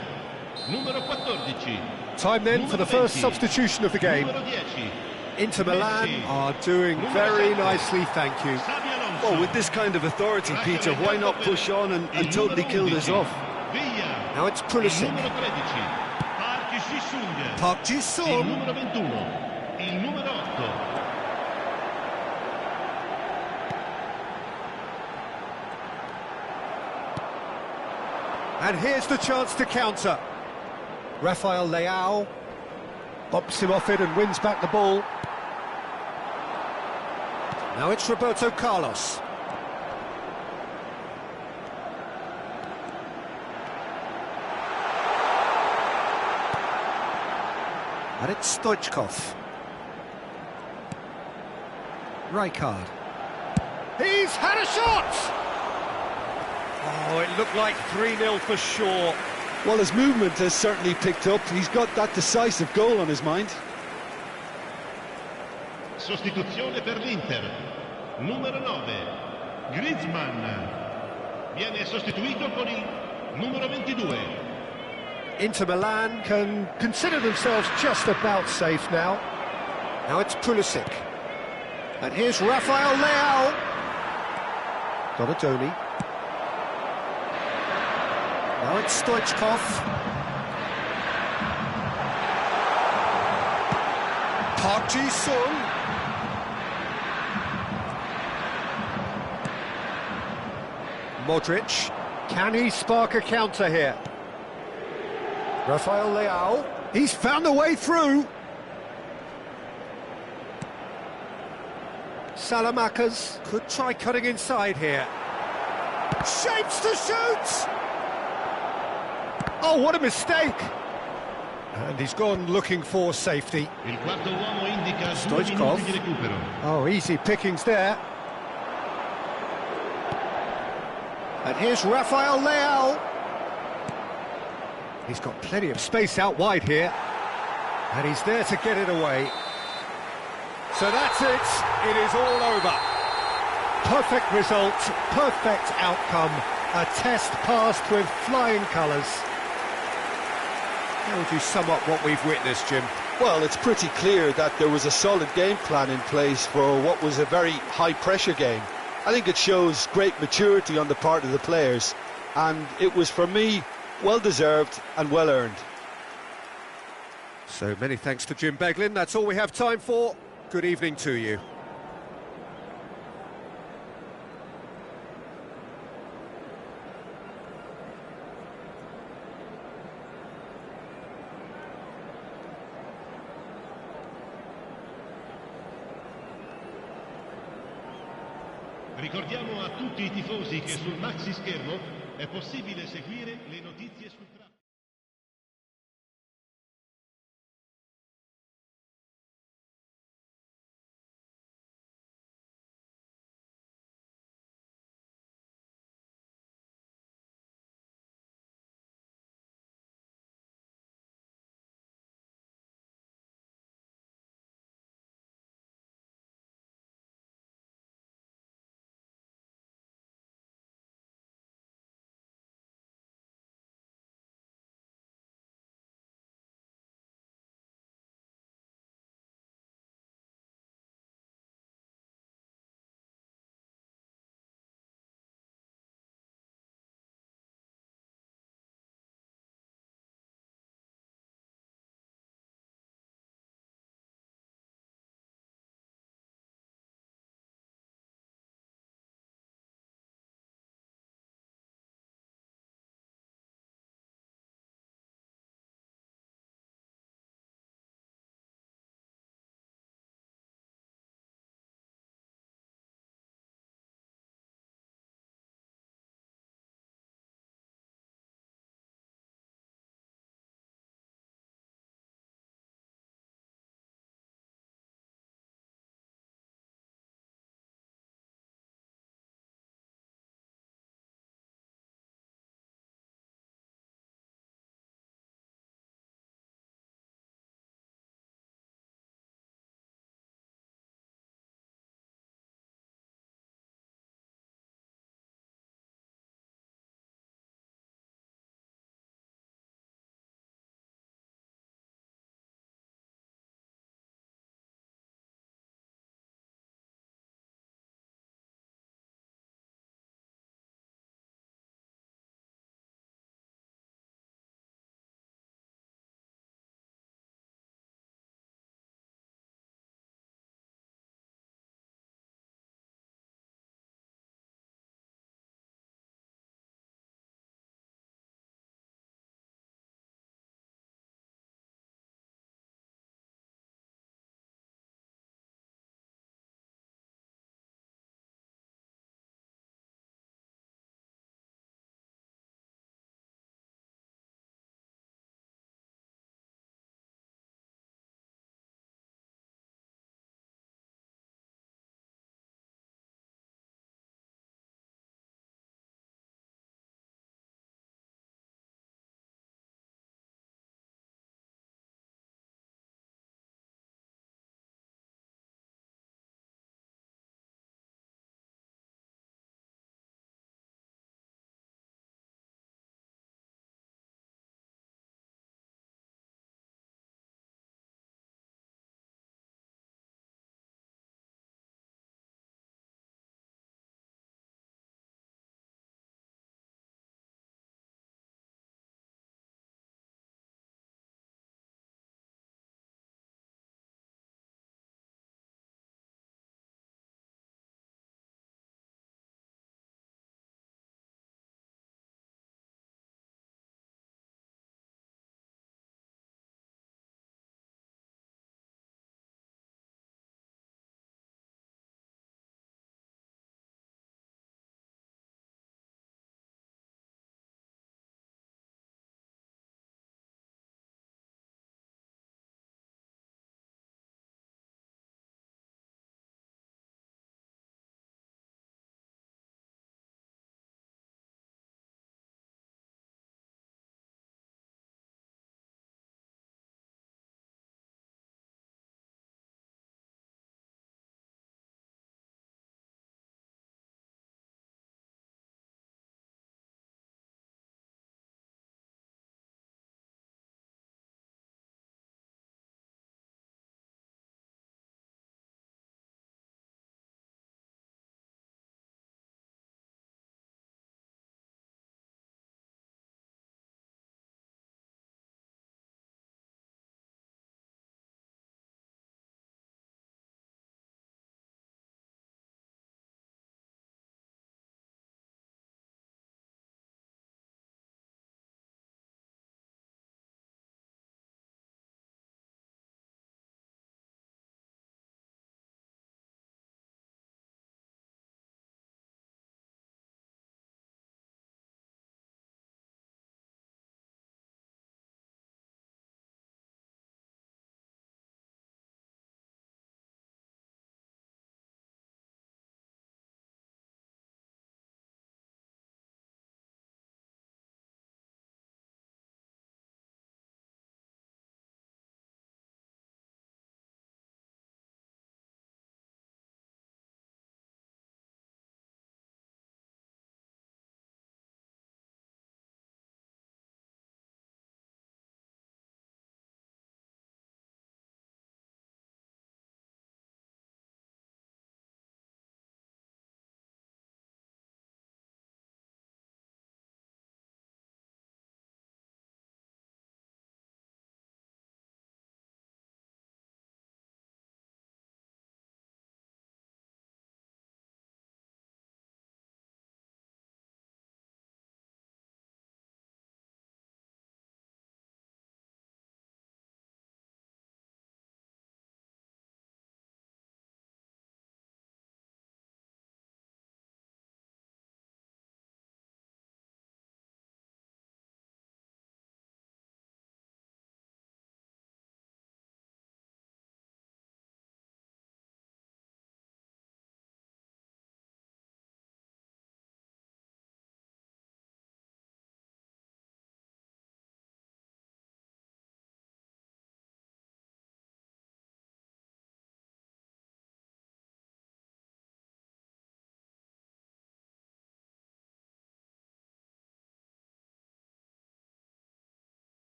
Numero 14. Time then for the first substitution of the game. Numero 10. Inter Milan are doing very nicely, thank you. Well, with this kind of authority, Peter, why not push on and totally kill this off? Now it's Pulisic. Numero 13. Park Il Ji-sung. numero 21. Il numero 8. And here's the chance to counter. Rafael Leao bumps him off it and wins back the ball. Now it's Roberto Carlos. And it's Stoichkov. Rijkaard. He's had a shot! Oh, it looked like 3-0 for sure. Well, his movement has certainly picked up. He's got that decisive goal on his mind. Sostituzione per l'Inter. Numero 9. Griezmann. Viene sostituito con il numero 22. Inter Milan can consider themselves just about safe now. Now it's Pulisic. And here's Rafael Leao. Donadoni. Now it's Stoichkov. Park Ji-sung. Modric. Can he spark a counter here? Rafael Leao. He's found a way through. Salamanca's could try cutting inside here. Shapes to shoot! Oh, what a mistake! And he's gone looking for safety. Il quarto uomo indica 2 Stoichkov. minuti di recupero. Oh, easy pickings there. And here's Rafael Leao. He's got plenty of space out wide here. And he's there to get it away. So that's it. It is all over. Perfect result, perfect outcome. A test passed with flying colours. How would you sum up what we've witnessed, Jim? Well, it's pretty clear that there was a solid game plan in place for what was a very high-pressure game. I think it shows great maturity on the part of the players, and it was, for me, well-deserved and well-earned. So many thanks to Jim Beglin. That's all we have time for. Good evening to you. Ricordiamo a tutti i tifosi che sul maxi schermo è possibile seguire le notizie sul traffico.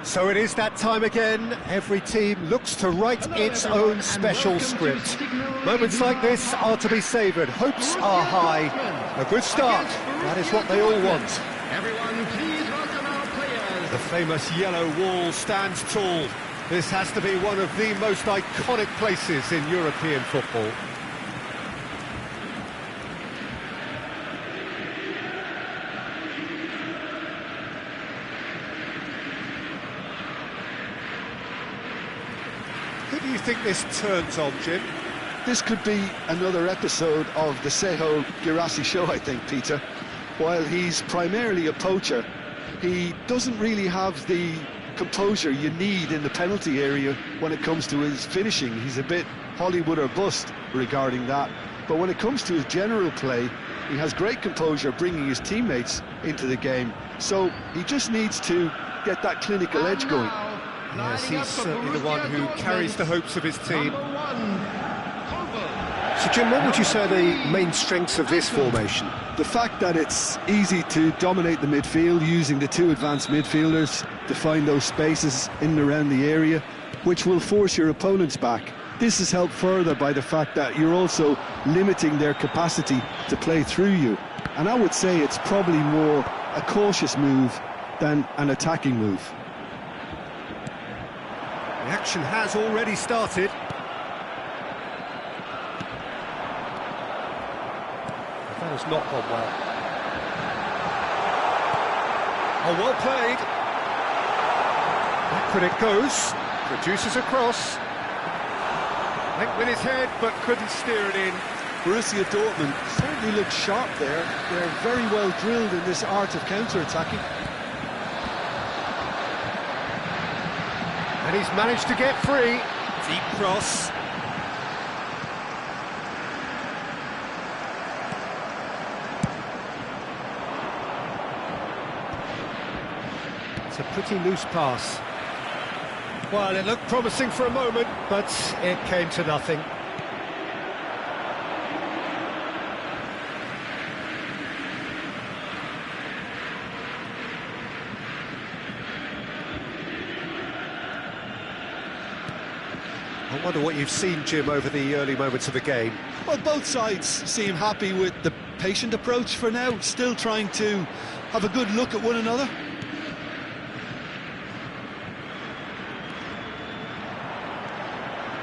So it is that time again. Every team looks to write its own special script. Moments like this are to be savoured. Hopes are high. A good start. That is what they all want. Everyone, please welcome our players. The famous yellow wall stands tall. This has to be one of the most iconic places in European football. Who do you think this turns on, Jim? This could be another episode of the Seho Girassi show, I think, Peter. While he's primarily a poacher, he doesn't really have the composure you need in the penalty area when it comes to his finishing. He's a bit Hollywood or bust regarding that. But when it comes to his general play, he has great composure bringing his teammates into the game. So he just needs to get that clinical edge going. Yes, he's certainly the one who carries the hopes of his team. So Jim, what would you say are the main strengths of this formation? The fact that it's easy to dominate the midfield using the two advanced midfielders to find those spaces in and around the area, which will force your opponents back. This is helped further by the fact that you're also limiting their capacity to play through you. And I would say it's probably more a cautious move than an attacking move. The action has already started. That has not gone well. Oh, well played. Backward it goes. Produces a cross. Went with his head, but couldn't steer it in. Borussia Dortmund certainly look sharp there. They're very well drilled in this art of counter-attacking. And he's managed to get free. Deep cross. It's a pretty loose pass. Well, it looked promising for a moment, but it came to nothing. I wonder what you've seen, Jim, over the early moments of the game. Well, both sides seem happy with the patient approach for now, still trying to have a good look at one another.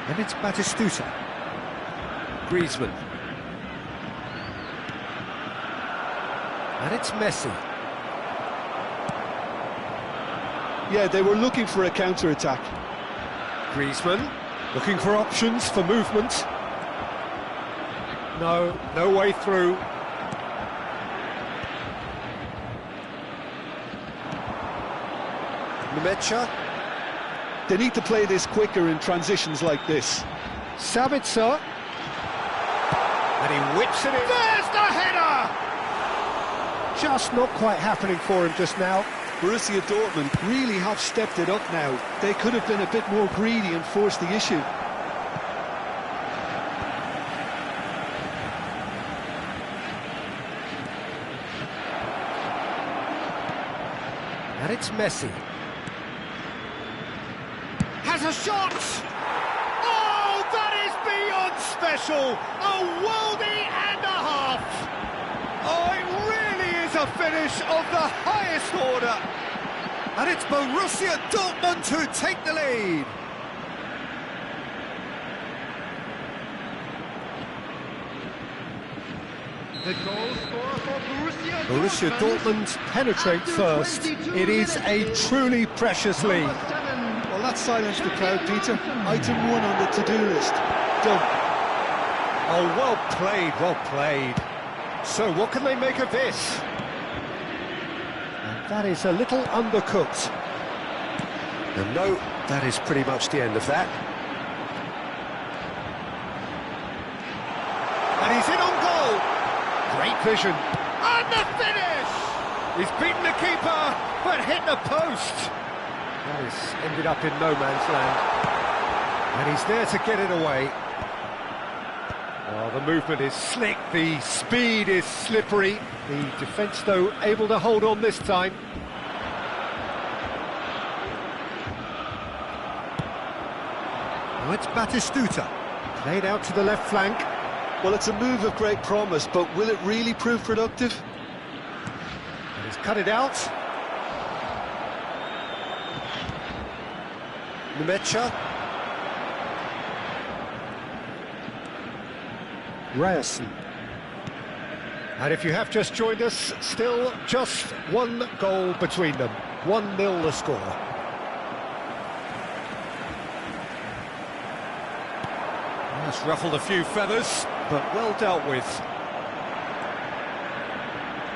And it's Batistuta. Griezmann. And it's Messi. Yeah, they were looking for a counter-attack. Griezmann, looking for options for movement. No way through. Nemecha. They need to play this quicker in transitions like this. Sabitzer. And he whips it in. There's the header! Just not quite happening for him just now. Borussia Dortmund really have stepped it up now. They could have been a bit more greedy and forced the issue. And it's Messi. Has a shot! Oh, that is beyond special! A worldie and a half! Oh, it really is a finish of the highest order! And it's Borussia Dortmund who take the lead! The goal scorer for Borussia Dortmund penetrate first. It is a truly precious lead. Well, that silenced the crowd, Peter. Item 1 on the to-do list. Done. Oh, well played, well played. So, what can they make of this? And that is a little undercooked. And no, that is pretty much the end of that. And he's in on goal. Great vision. And the finish! He's beaten the keeper, but hit the post. That has ended up in no man's land. And he's there to get it away. Oh, the movement is slick, the speed is slippery. The defence, though, able to hold on this time. Now it's Batistuta. Played out to the left flank. Well, it's a move of great promise, but will it really prove productive? And he's cut it out. Nemecha. Ryerson. And if you have just joined us, still just one goal between them. 1-0 the score. That's ruffled a few feathers, but well dealt with.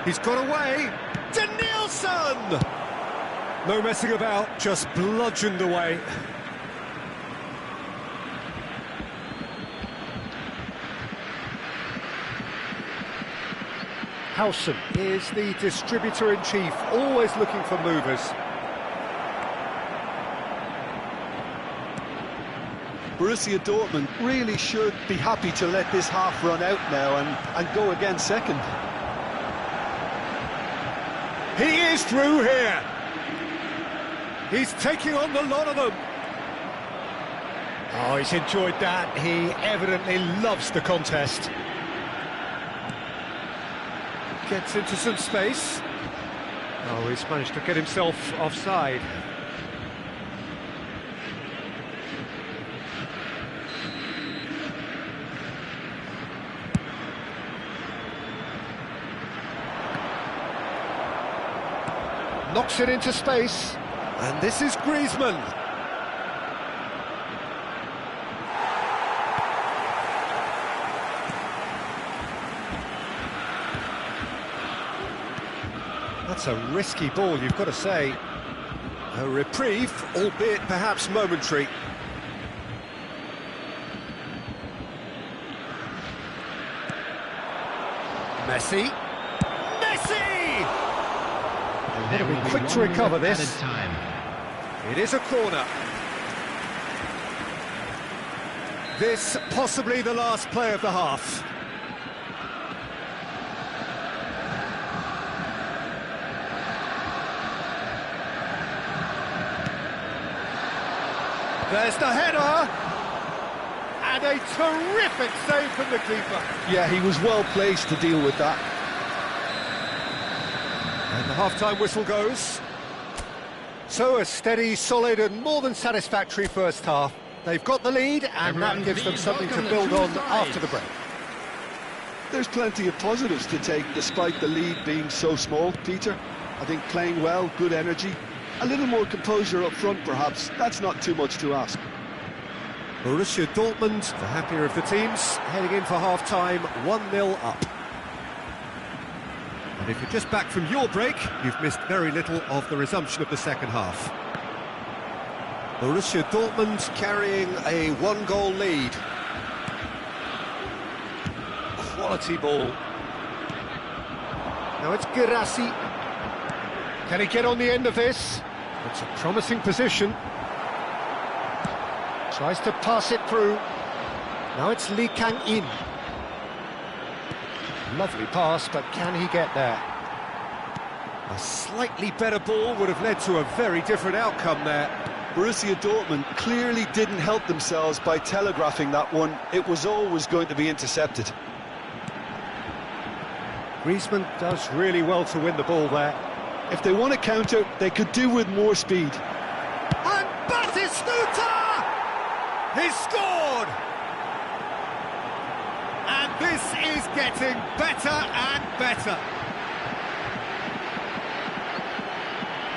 He's got away. Danielson! No messing about, just bludgeoned away. Howson is the distributor-in-chief, always looking for movers. Borussia Dortmund really should be happy to let this half run out now and go again second. He is through here. He's taking on the lot of them. Oh, he's enjoyed that. He evidently loves the contest. Gets into some space. Oh, he's managed to get himself offside. Knocks it into space, and this is Griezmann. That's a risky ball, you've got to say. A reprieve, albeit perhaps momentary. Messi. They'll be quick to recover this. It is a corner. This possibly the last play of the half. There's the header. And a terrific save from the keeper. Yeah, he was well placed to deal with that. And the half-time whistle goes. So a steady, solid and more than satisfactory first half. They've got the lead and that gives them something to build on after the break. There's plenty of positives to take despite the lead being so small, Peter. I think playing well, good energy, a little more composure up front perhaps. That's not too much to ask. Borussia Dortmund, the happier of the teams, heading in for half-time, 1-0 up. And if you're just back from your break, you've missed very little of the resumption of the second half. Borussia Dortmund carrying a one-goal lead. Quality ball. Now it's Guirassy. Can he get on the end of this? It's a promising position. Tries to pass it through. Now it's Lee Kang-in. Lovely pass, but can he get there? A slightly better ball would have led to a very different outcome there. Borussia Dortmund clearly didn't help themselves by telegraphing that one. It was always going to be intercepted. Griezmann does really well to win the ball there. If they want to counter, they could do with more speed. And Batistuta! He's scored! And this is getting better and better.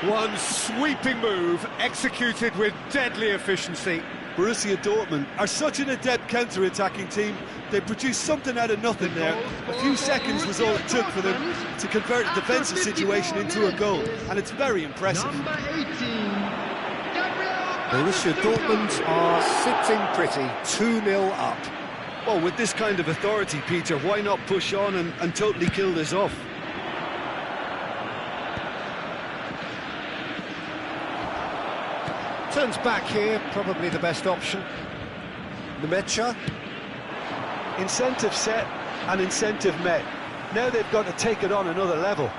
One sweeping move, executed with deadly efficiency. Borussia Dortmund are such an adept counter-attacking team. They produced something out of nothing there. A few seconds was all it took for them to convert a defensive situation into a goal, and it's very impressive. Borussia Dortmund are sitting pretty, 2-0 up. Well, with this kind of authority, Peter, why not push on and totally kill this off? Turns back here, probably the best option. Nemecha. Incentive set and incentive met. Now they've got to take it on another level.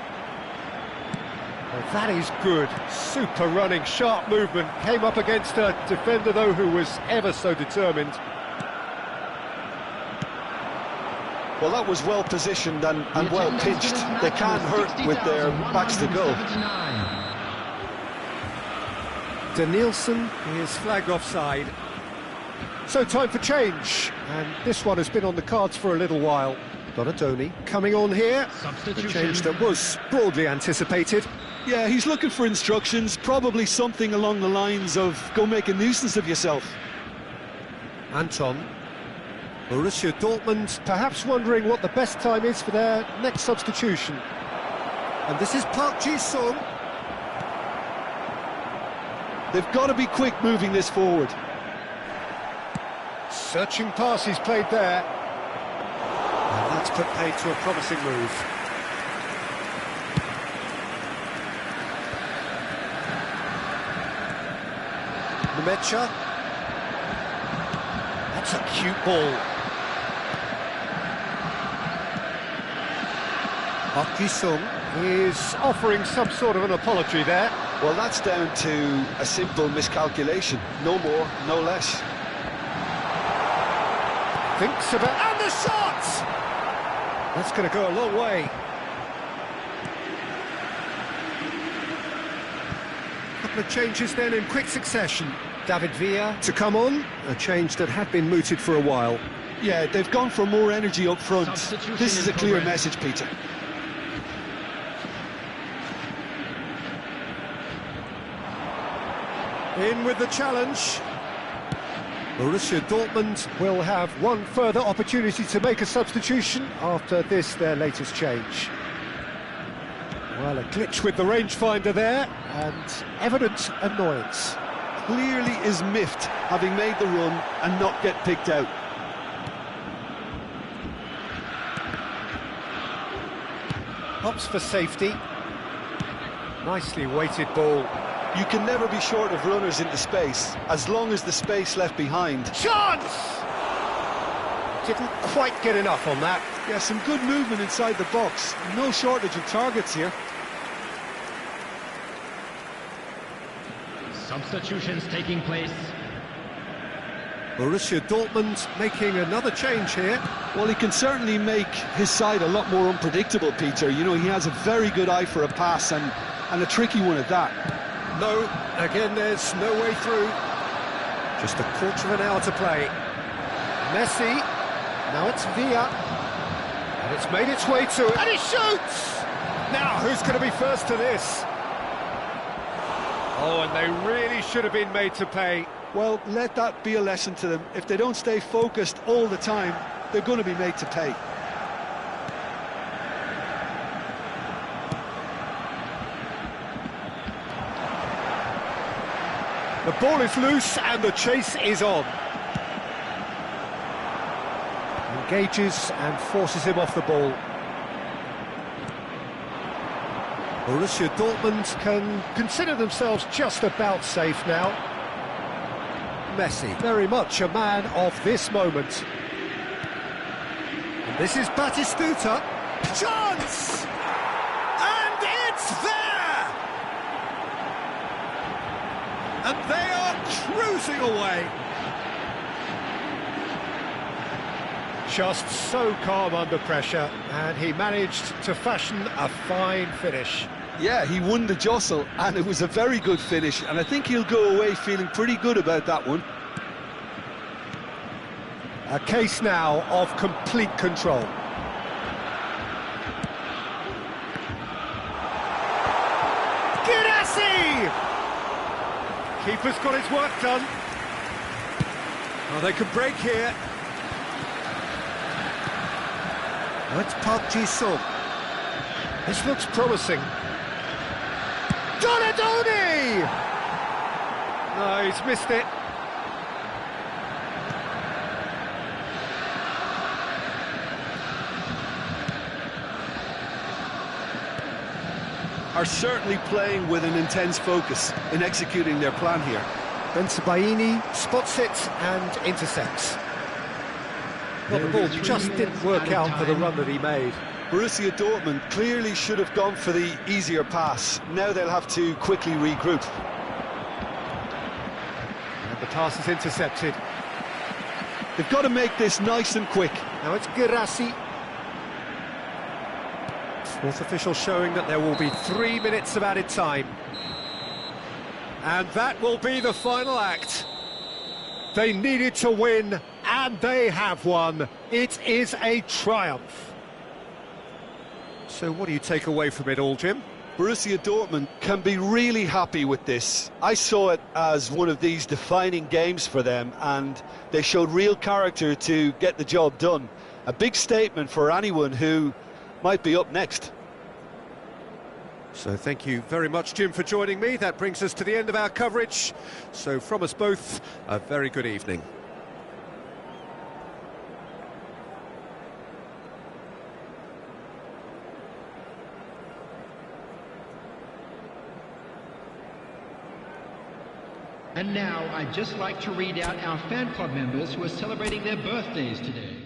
Well, that is good. Super running, sharp movement. Came up against a defender, though, who was ever so determined. Well, that was well positioned and well pitched. They can't hurt with their backs to goal. Danielson is flagged offside. So time for change, and this one has been on the cards for a little while. Donadoni coming on here, the change that was broadly anticipated. Yeah, he's looking for instructions, probably something along the lines of go make a nuisance of yourself. Anton. Borussia Dortmund perhaps wondering what the best time is for their next substitution. And this is Park Ji-sung. They've got to be quick moving this forward. Searching pass he's played there. And that's put paid to a promising move. Nemecha. That's a cute ball. Park Ji-sung is offering some sort of an apology there. Well, that's down to a simple miscalculation. No more, no less. Thinks about... and the shot! That's going to go a long way. Couple of changes then in quick succession. David Villa to come on, a change that had been mooted for a while. Yeah, they've gone for more energy up front. This is a clear message, Peter. In with the challenge. Borussia Dortmund will have one further opportunity to make a substitution after this, their latest change. Well, a glitch with the rangefinder there, and evident annoyance. Clearly is miffed, having made the run and not get picked out. Hops for safety. Nicely weighted ball. You can never be short of runners into space, as long as the space left behind. Chance! Didn't quite get enough on that. Yeah, some good movement inside the box. No shortage of targets here. Substitutions taking place. Borussia Dortmund making another change here. Well, he can certainly make his side a lot more unpredictable, Peter. You know, he has a very good eye for a pass, and a tricky one at that. No, again there's no way through. Just a quarter of an hour to play. Messi, now it's Villa. And it's made its way to it. And he shoots! Now, who's going to be first to this? Oh, and they really should have been made to pay. Well, let that be a lesson to them. If they don't stay focused all the time, they're going to be made to pay. The ball is loose and the chase is on. Engages and forces him off the ball. Borussia Dortmund can consider themselves just about safe now. Messi, very much a man of this moment. And this is Batistuta. Chance! And it's there! And they are cruising away. Just so calm under pressure, and he managed to fashion a fine finish. Yeah, he won the jostle, and it was a very good finish, and I think he'll go away feeling pretty good about that one. A case now of complete control. Girassi! Keeper's got his work done. Oh, they can break here. Oh, it's Park Ji-sung. This looks promising. Donadoni! No, he's missed it. Are certainly playing with an intense focus in executing their plan here. Bensebaini spots it and intercepts. Well, the ball just didn't work out for the run that he made. Borussia Dortmund clearly should have gone for the easier pass. Now they'll have to quickly regroup. And the pass is intercepted. They've got to make this nice and quick. Now it's Girassi. Fourth official showing that there will be 3 minutes of added time. And that will be the final act. They needed to win, and they have won. It is a triumph. So what do you take away from it all, Jim? Borussia Dortmund can be really happy with this. I saw it as one of these defining games for them, and they showed real character to get the job done. A big statement for anyone who might be up next. So thank you very much, Jim, for joining me. That brings us to the end of our coverage. So from us both, a very good evening. And now, I'd just like to read out our fan club members who are celebrating their birthdays today.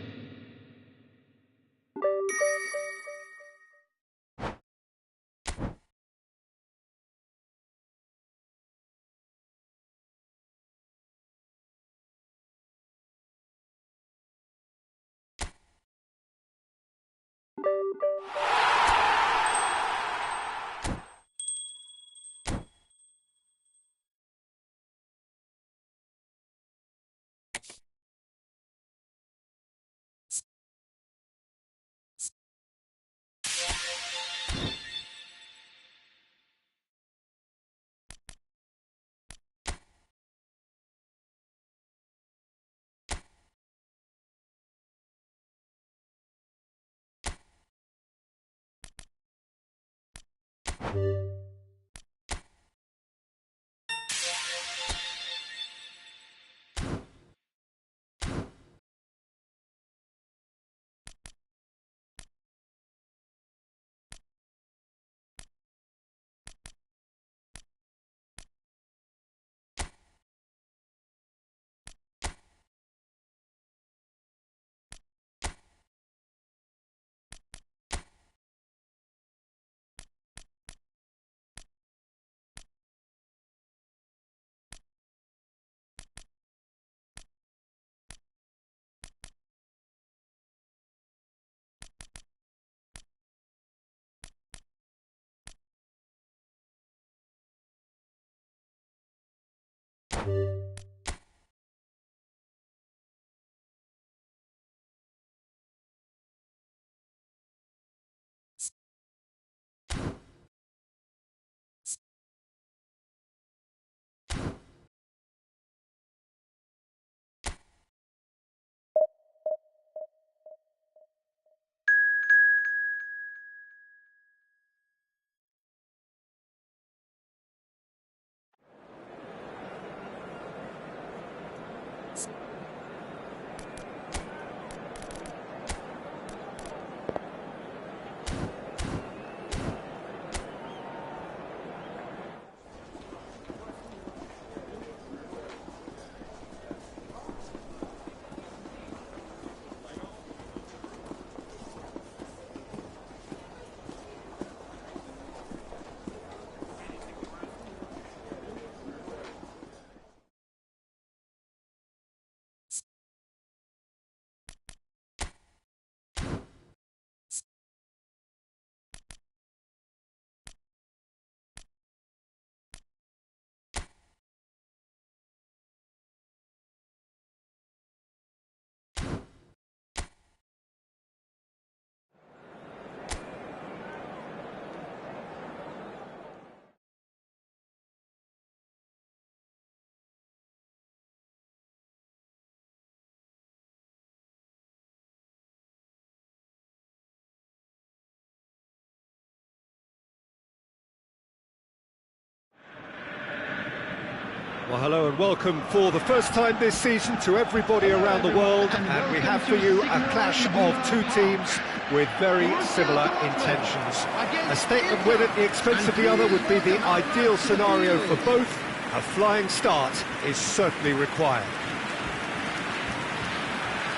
Well, hello and welcome for the first time this season to everybody around the world, and we have for you a clash of two teams with very similar intentions. A statement win at the expense of the other would be the ideal scenario for both. A flying start is certainly required.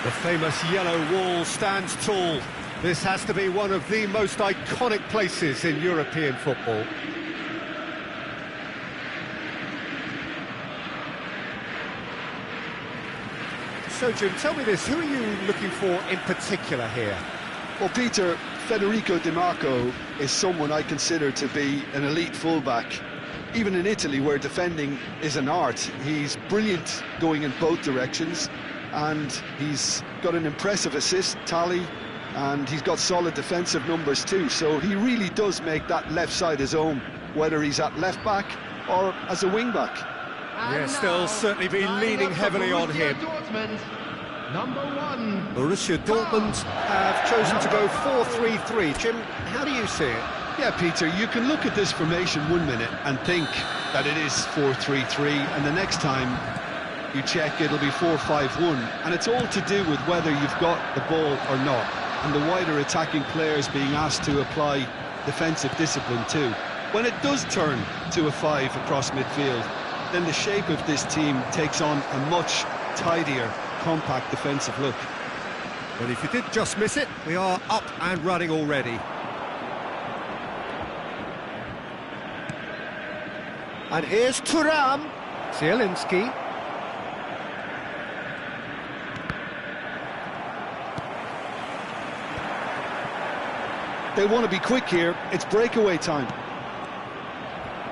The famous yellow wall stands tall. This has to be one of the most iconic places in European football. So, Jim, tell me this, who are you looking for in particular here? Well, Peter, Federico Di Marco is someone I consider to be an elite fullback. Even in Italy, where defending is an art, he's brilliant going in both directions, and he's got an impressive assist tally, and he's got solid defensive numbers too, so he really does make that left side his own, whether he's at left back or as a wing back. Yes, they'll certainly be leaning heavily on him. Number 1. Borussia Dortmund have chosen to go 4-3-3. Jim, how do you see it? Yeah, Peter, you can look at this formation 1 minute and think that it is 4-3-3, and the next time you check it'll be 4-5-1, and it's all to do with whether you've got the ball or not, and the wider attacking players being asked to apply defensive discipline too. When it does turn to a 5 across midfield, then the shape of this team takes on a much tidier, compact defensive look. Well, if you did just miss it, we are up and running already. And here's Thuram. Zielinski. They want to be quick here. It's breakaway time.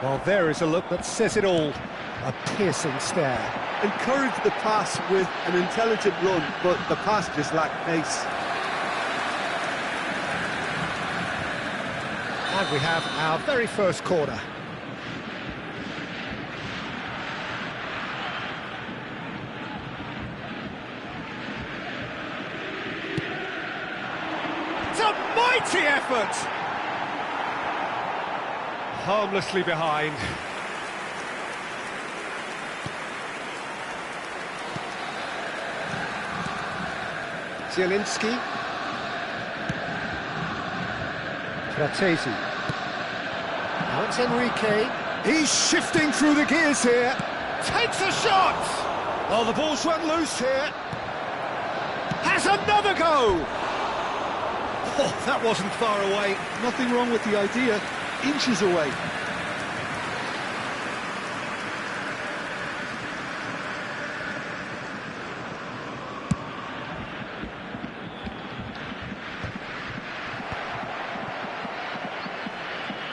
Well, there is a look that says it all. A piercing stare. Encourage the pass with an intelligent run, but the pass just lacked pace. And we have our very first corner. It's a mighty effort! Harmlessly behind. Zielinski. Fratesi. Now it's Enrique. He's shifting through the gears here. Takes a shot! Oh, the ball's run loose here. Has another go! Oh, that wasn't far away. Nothing wrong with the idea. Inches away.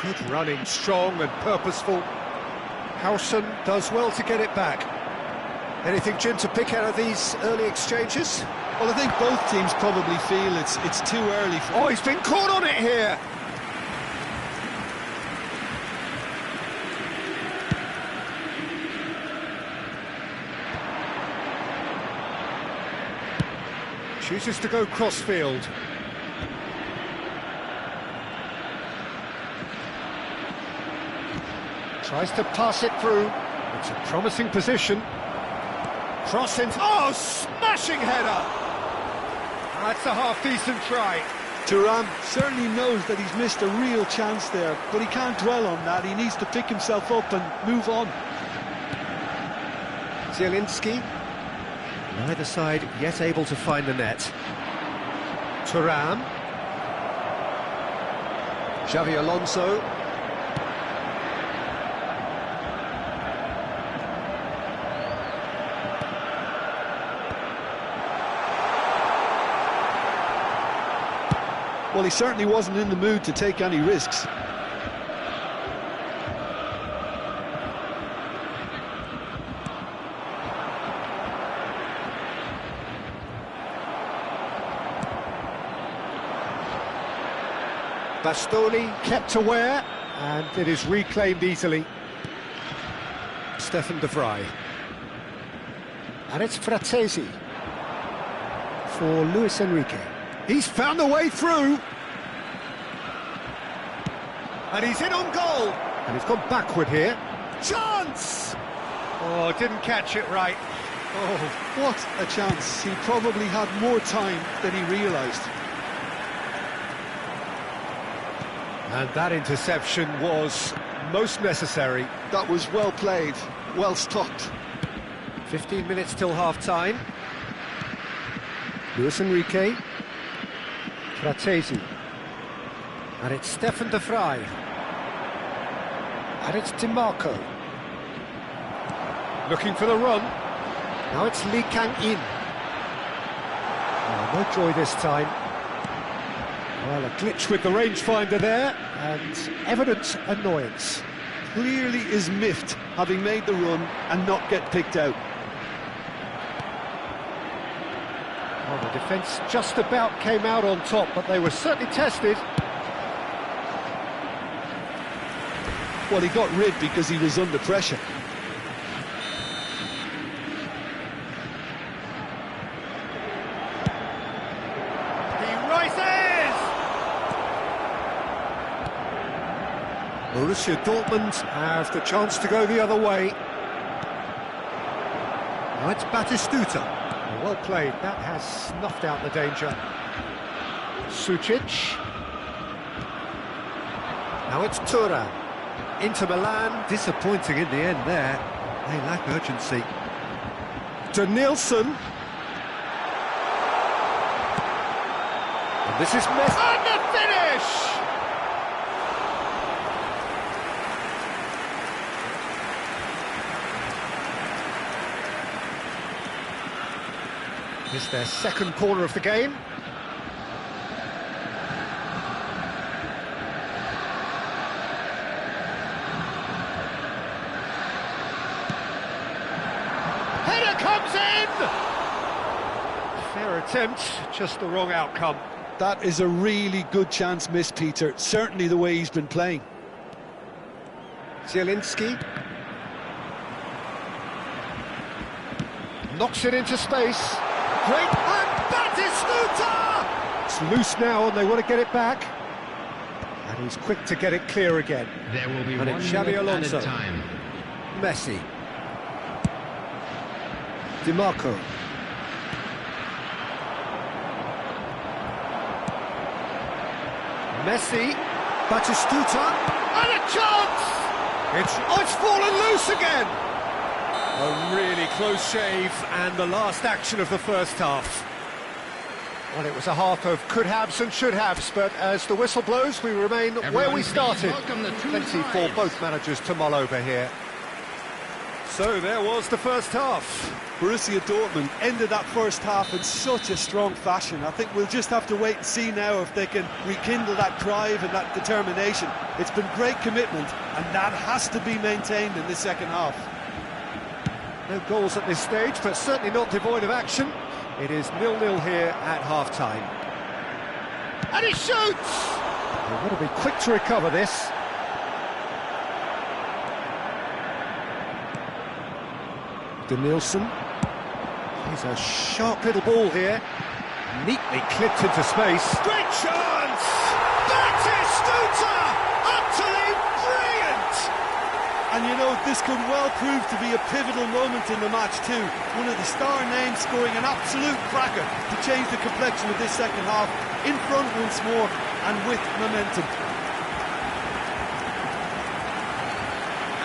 Good running, strong and purposeful. Howson does well to get it back. Anything, Jim, to pick out of these early exchanges? Well, I think both teams probably feel it's too early for... Oh, he's been caught on it here! Chooses to go cross-field. Tries to pass it through. It's a promising position. Crossing. Oh, smashing header! That's a half-decent try. Thuram certainly knows that he's missed a real chance there, but he can't dwell on that. He needs to pick himself up and move on. Zielinski. Neither side yet able to find the net. Thuram. Xavi Alonso. Well, he certainly wasn't in the mood to take any risks. Bastoni kept aware, and it is reclaimed easily. Stefan de Vrij. And it's Fratesi for Luis Enrique. He's found a way through. And he's in on goal. And he's gone backward here. Chance! Oh, didn't catch it right. Oh, what a chance. He probably had more time than he realised. And that interception was most necessary. That was well played, well stopped. 15 minutes till half-time. Luis Enrique. Fratesi. And it's Stefan de Vrij. And it's Di Marco. Looking for the run. Now it's Lee Kang-in. Oh, no joy this time. Well, a glitch with the rangefinder there, and evident annoyance. Clearly is miffed, having made the run and not get picked out. Well, the defence just about came out on top, but they were certainly tested. Well, he got rid because he was under pressure. He rises! Borussia Dortmund have the chance to go the other way. Now it's Batistuta. Well played, that has snuffed out the danger. Sucic. Now it's Thuram. Inter Milan, disappointing in the end there. They lack urgency. Danielson. And this is Messi. And the finish! This is their second corner of the game. Header comes in! Fair attempt, just the wrong outcome. That is a really good chance missed, Peter. Certainly the way he's been playing. Zielinski. Knocks it into space. Great, and Batistuta! It's loose now and they want to get it back. And he's quick to get it clear again. There will be And 1 it's Xabi minute Alonso. added time. Messi. Di Marco. Messi. Batistuta. And a chance! It's fallen loose again! A really close shave, and the last action of the first half. Well, it was a half of could-haves and should-haves, but as the whistle blows, we remain where we started. Plenty for both managers to mull over here. So there was the first half. Borussia Dortmund ended that first half in such a strong fashion. I think we'll just have to wait and see now if they can rekindle that drive and that determination. It's been great commitment, and that has to be maintained in the second half. No goals at this stage, but certainly not devoid of action. It is 0-0 here at half-time. And he shoots! They want to be quick to recover this. Danielson. He's a sharp little ball here. Neatly clipped into space. Great chance! Batistuta! Utterly brilliant! And you know, this could well prove to be a pivotal moment in the match too. One of the star names scoring an absolute cracker to change the complexion of this second half. In front once more and with momentum.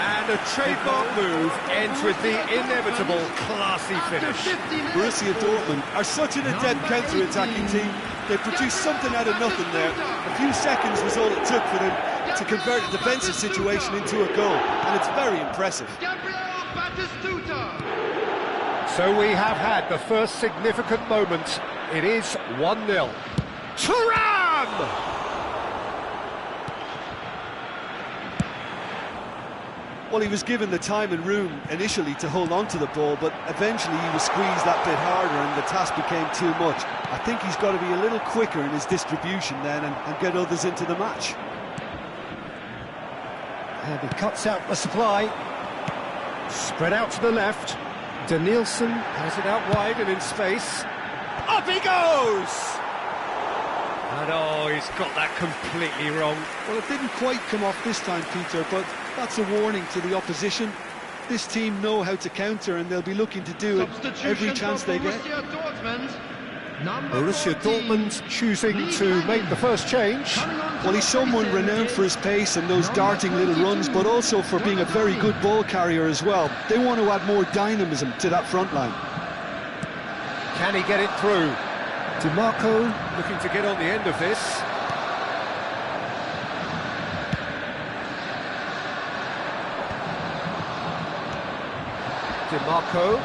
And a trademark move ends with the inevitable classy finish. Borussia Dortmund are such an adept counter-attacking team. They produced something out of nothing there. A few seconds was all it took for them to convert a defensive situation into a goal, and it's very impressive. So we have had the first significant moment. It is 1-0. Thuram! Well, he was given the time and room initially to hold on to the ball, but eventually he was squeezed that bit harder and the task became too much. I think he's got to be a little quicker in his distribution then and get others into the match. And he cuts out the supply. Spread out to the left. Danielson has it out wide and in space. Up he goes! And oh, he's got that completely wrong. Well, it didn't quite come off this time, Peter, but that's a warning to the opposition. This team know how to counter, and they'll be looking to do it every chance they get. Borussia Dortmund choosing to make the first change. Well, he's someone renowned for his pace and those darting little runs, but also for being a very good ball carrier as well. They want to add more dynamism to that front line. Can he get it through? Di Marco looking to get on the end of this. Di Marco.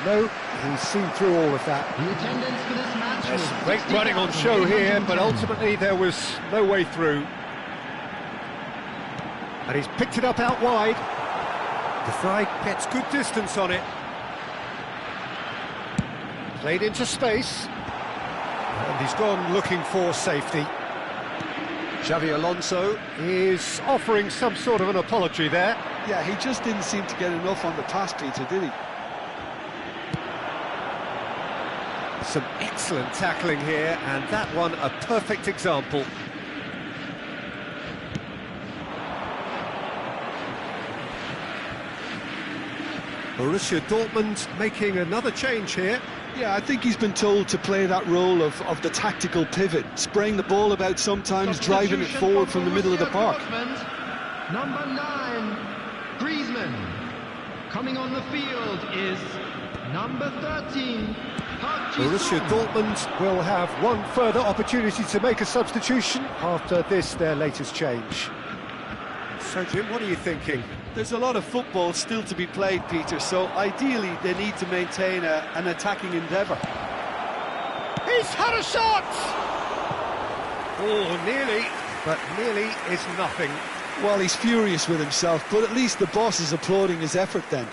No, he's seen through all of that. The attendance for this match There's was some great running on show here, but ultimately there was no way through. And he's picked it up out wide. De Vrij gets good distance on it. Played into space. And he's gone looking for safety. Xabi Alonso is offering some sort of an apology there. Yeah, he just didn't seem to get enough on the pass, Peter, did he? Some excellent tackling here, and that one a perfect example. Borussia Dortmund making another change here. Yeah, I think he's been told to play that role of the tactical pivot, spraying the ball about sometimes, driving it forward from the middle of the park. Number 9, Griezmann. Coming on the field is number 13, Borussia Dortmund will have one further opportunity to make a substitution after this, their latest change. So, Jim, what are you thinking? There's a lot of football still to be played, Peter, so ideally they need to maintain an attacking endeavour. He's had a shot! Oh, nearly, but nearly is nothing. Well, he's furious with himself, but at least the boss is applauding his effort then.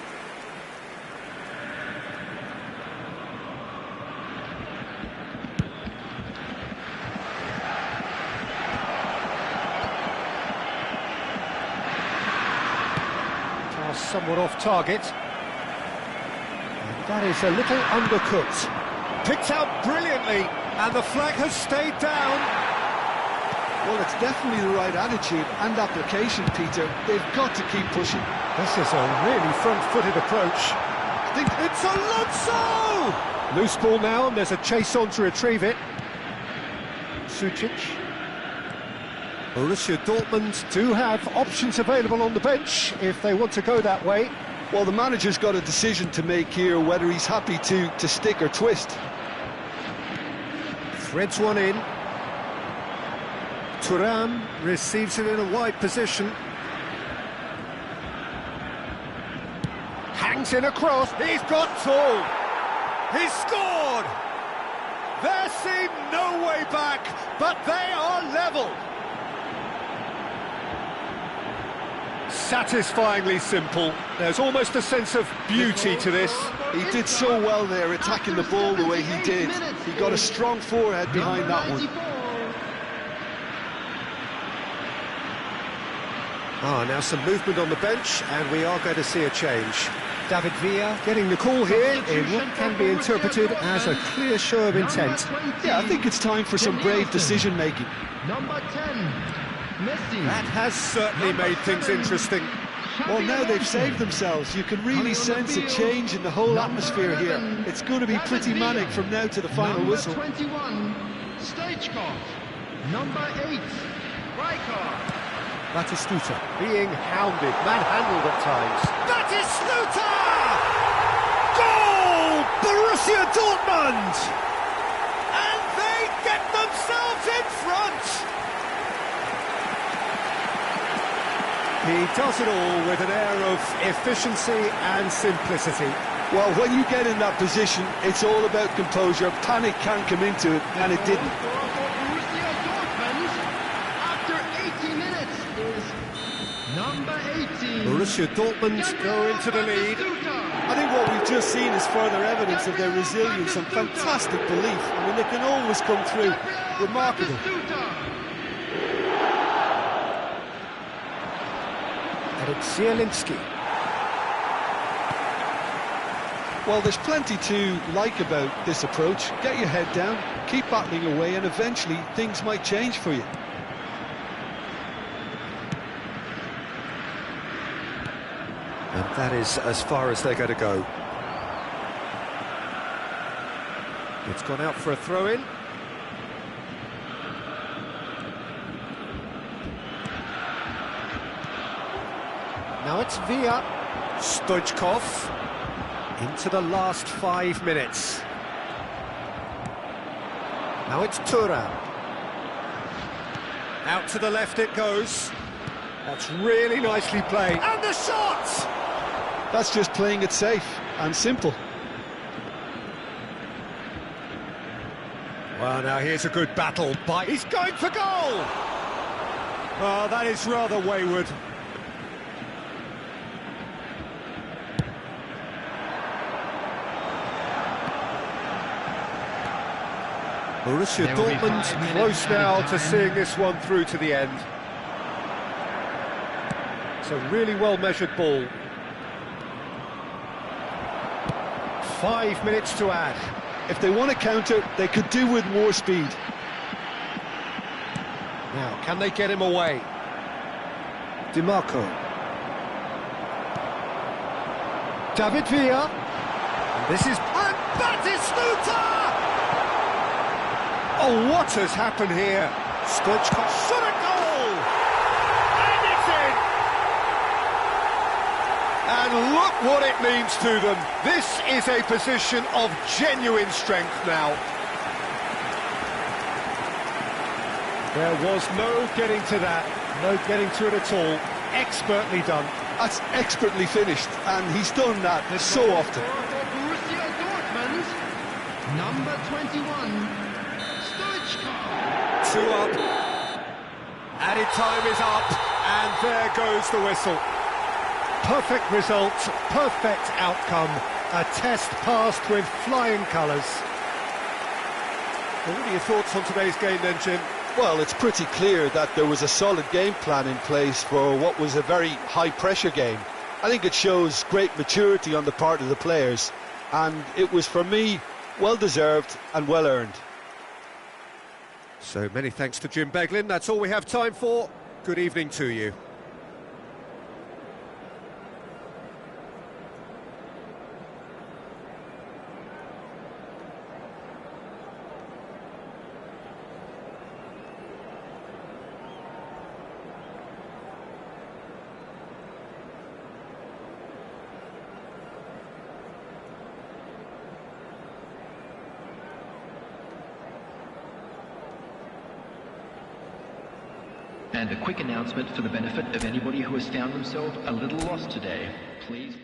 Somewhat off target. And that is a little undercooked. Picked out brilliantly, and the flag has stayed down. Well, it's definitely the right attitude and application, Peter. They've got to keep pushing. This is a really front-footed approach. I think it's Alonso! Loose ball now, and there's a chase on to retrieve it. Sucic. Borussia Dortmund do have options available on the bench if they want to go that way. Well, the manager's got a decision to make here, whether he's happy to stick or twist. Threads one in. Thuram receives it in a wide position. Hangs in a cross. He's got two. He's scored. There seemed no way back, but they are level. Satisfyingly simple. There's almost a sense of beauty to this. He did so well there, attacking the ball the way he did. He got a strong forehead behind that one. Now some movement on the bench, and we are going to see a change. David Villa getting the call here in what can be interpreted as a clear show of intent. Yeah, I think it's time for some brave decision-making. Number 10, Messi. That has certainly made things interesting. Well, now they've saved themselves. You can really sense a change in the whole atmosphere here. It's going to be pretty manic from now to the final whistle. Number 21, Stoichkov. Number 8, Rijkaard. Batistuta being hounded, manhandled at times. Batistuta! Goal! Borussia Dortmund! And they get themselves in front! He does it all with an air of efficiency and simplicity. Well, when you get in that position, it's all about composure. Panic can come into it, and it didn't. Borussia Dortmund, after 80 minutes, is number 18. Borussia Dortmund go into the lead. I think what we've just seen is further evidence of their resilience and fantastic belief. I mean, they can always come through. Remarkable. Eric Zielinski. Well, there's plenty to like about this approach. Get your head down, keep battling away, and eventually things might change for you. And that is as far as they're going to go. It's gone out for a throw-in. Now it's Villa. Stoichkov. Into the last 5 minutes. Now it's Thuram. Out to the left it goes. That's really nicely played. And the shot! That's just playing it safe and simple. Well, now here's a good battle by... He's going for goal! Oh, that is rather wayward. Borussia Dortmund close now to seeing this one through to the end. It's a really well-measured ball. 5 minutes to add. If they want to counter, they could do with more speed. Now, can they get him away? DiMarco. David Villa. And this is... And Batistuta! Oh, what has happened here? Stoichkov shot a goal! And it's in! And look what it means to them. This is a position of genuine strength now. There was no getting to that, no getting to it at all. Expertly done. That's expertly finished, and he's done that so often. Borussia Dortmund, number 21, Stoichkov. 2 up. Added time is up, and there goes the whistle. Perfect result, perfect outcome. A test passed with flying colours. What are your thoughts on today's game then, Jim? Well, it's pretty clear that there was a solid game plan in place for what was a very high-pressure game. I think it shows great maturity on the part of the players, and it was, for me, well-deserved and well-earned. So many thanks to Jim Beglin. That's all we have time for. Good evening to you. And a quick announcement for the benefit of anybody who has found themselves a little lost today. Please...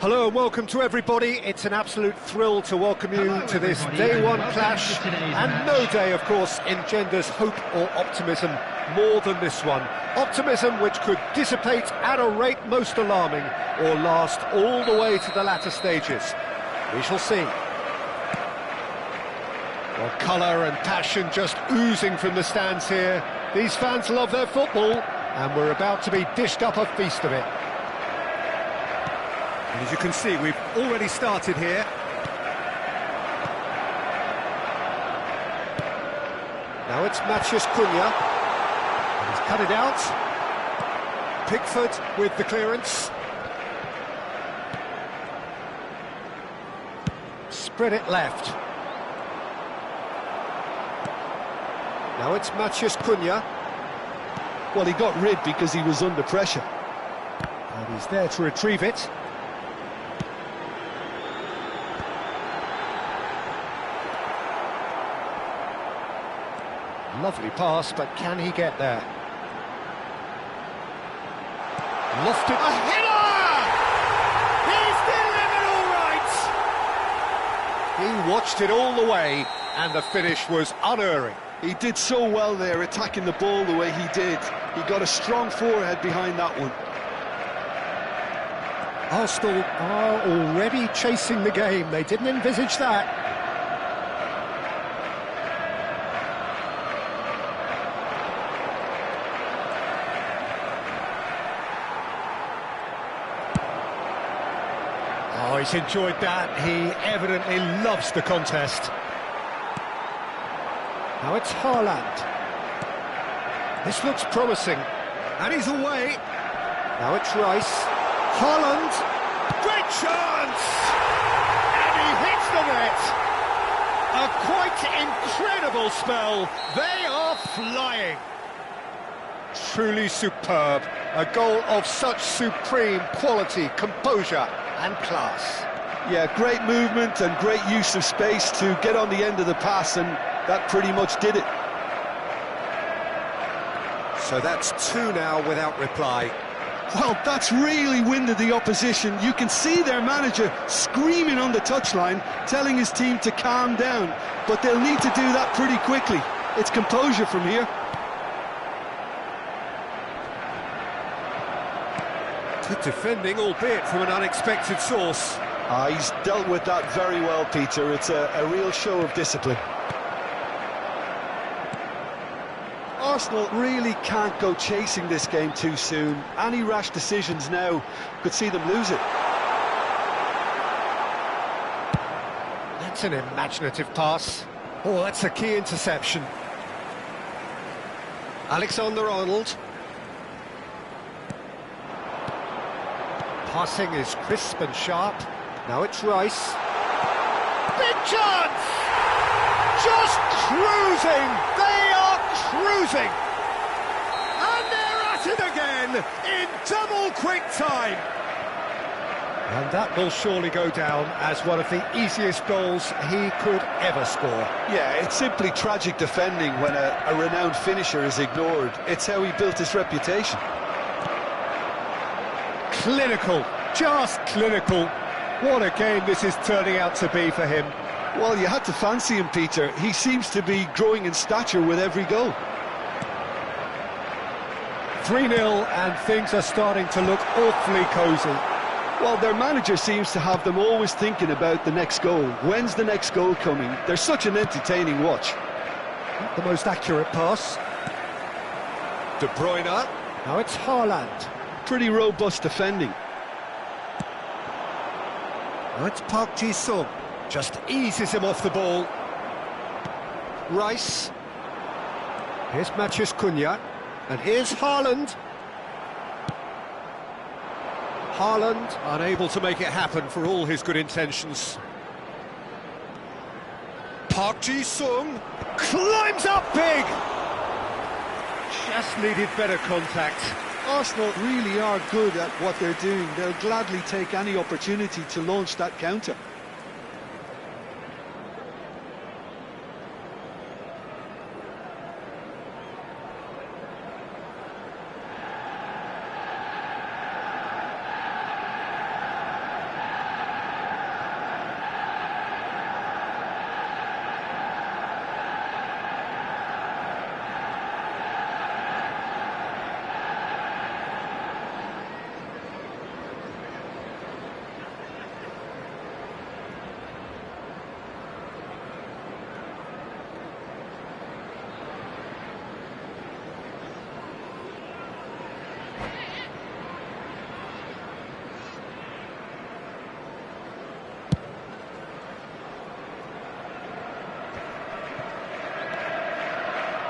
Hello and welcome to everybody. It's an absolute thrill to welcome you to this day one clash, and no day, of course, engenders hope or optimism more than this one. Optimism which could dissipate at a rate most alarming or last all the way to the latter stages. We shall see. Well, colour and passion just oozing from the stands here. These fans love their football, and we're about to be dished up a feast of it. And as you can see, we've already started here. Now it's Matheus Cunha. And he's cut it out. Pickford with the clearance. Spread it left. Now it's Matheus Cunha. Well, he got rid because he was under pressure. And he's there to retrieve it. Lovely pass, but can he get there? Lofted. A header! He's delivered all right! He watched it all the way, and the finish was unerring. He did so well there, attacking the ball the way he did. He got a strong forehead behind that one. Arsenal are already chasing the game. They didn't envisage that. Oh, he's enjoyed that. He evidently loves the contest. Now it's Haaland. This looks promising. And he's away. Now it's Rice. Haaland. Great chance! And he hits the net. A quite incredible spell. They are flying. Truly superb. A goal of such supreme quality, composure and class. Yeah, great movement and great use of space to get on the end of the pass, and that pretty much did it. So that's two now without reply. Well, that's really winded the opposition. You can see their manager screaming on the touchline, telling his team to calm down, but they'll need to do that pretty quickly. It's composure from here. Good defending, albeit from an unexpected source. He's dealt with that very well, Peter. It's a real show of discipline. Arsenal really can't go chasing this game too soon. Any rash decisions now could see them lose it. That's an imaginative pass. Oh, that's a key interception. Alexander-Arnold. Passing is crisp and sharp. Now it's Rice. Big chance! Just cruising! They are cruising! And they're at it again in double quick time! And that will surely go down as one of the easiest goals he could ever score. Yeah, it's simply tragic defending when a renowned finisher is ignored. It's how he built his reputation. Clinical, just clinical. What a game this is turning out to be for him. Well, you had to fancy him, Peter. He seems to be growing in stature with every goal. 3-0 and things are starting to look awfully cosy. Well, their manager seems to have them always thinking about the next goal. When's the next goal coming? They're such an entertaining watch. Not the most accurate pass. De Bruyne. Now it's Haaland. Pretty robust defending. Now it's Park Ji-sung. Just eases him off the ball. Rice. Here's Matheus Cunha. And here's Haaland. Haaland unable to make it happen for all his good intentions. Park Ji-sung climbs up big. Just needed better contact. Arsenal really are good at what they're doing. They'll gladly take any opportunity to launch that counter.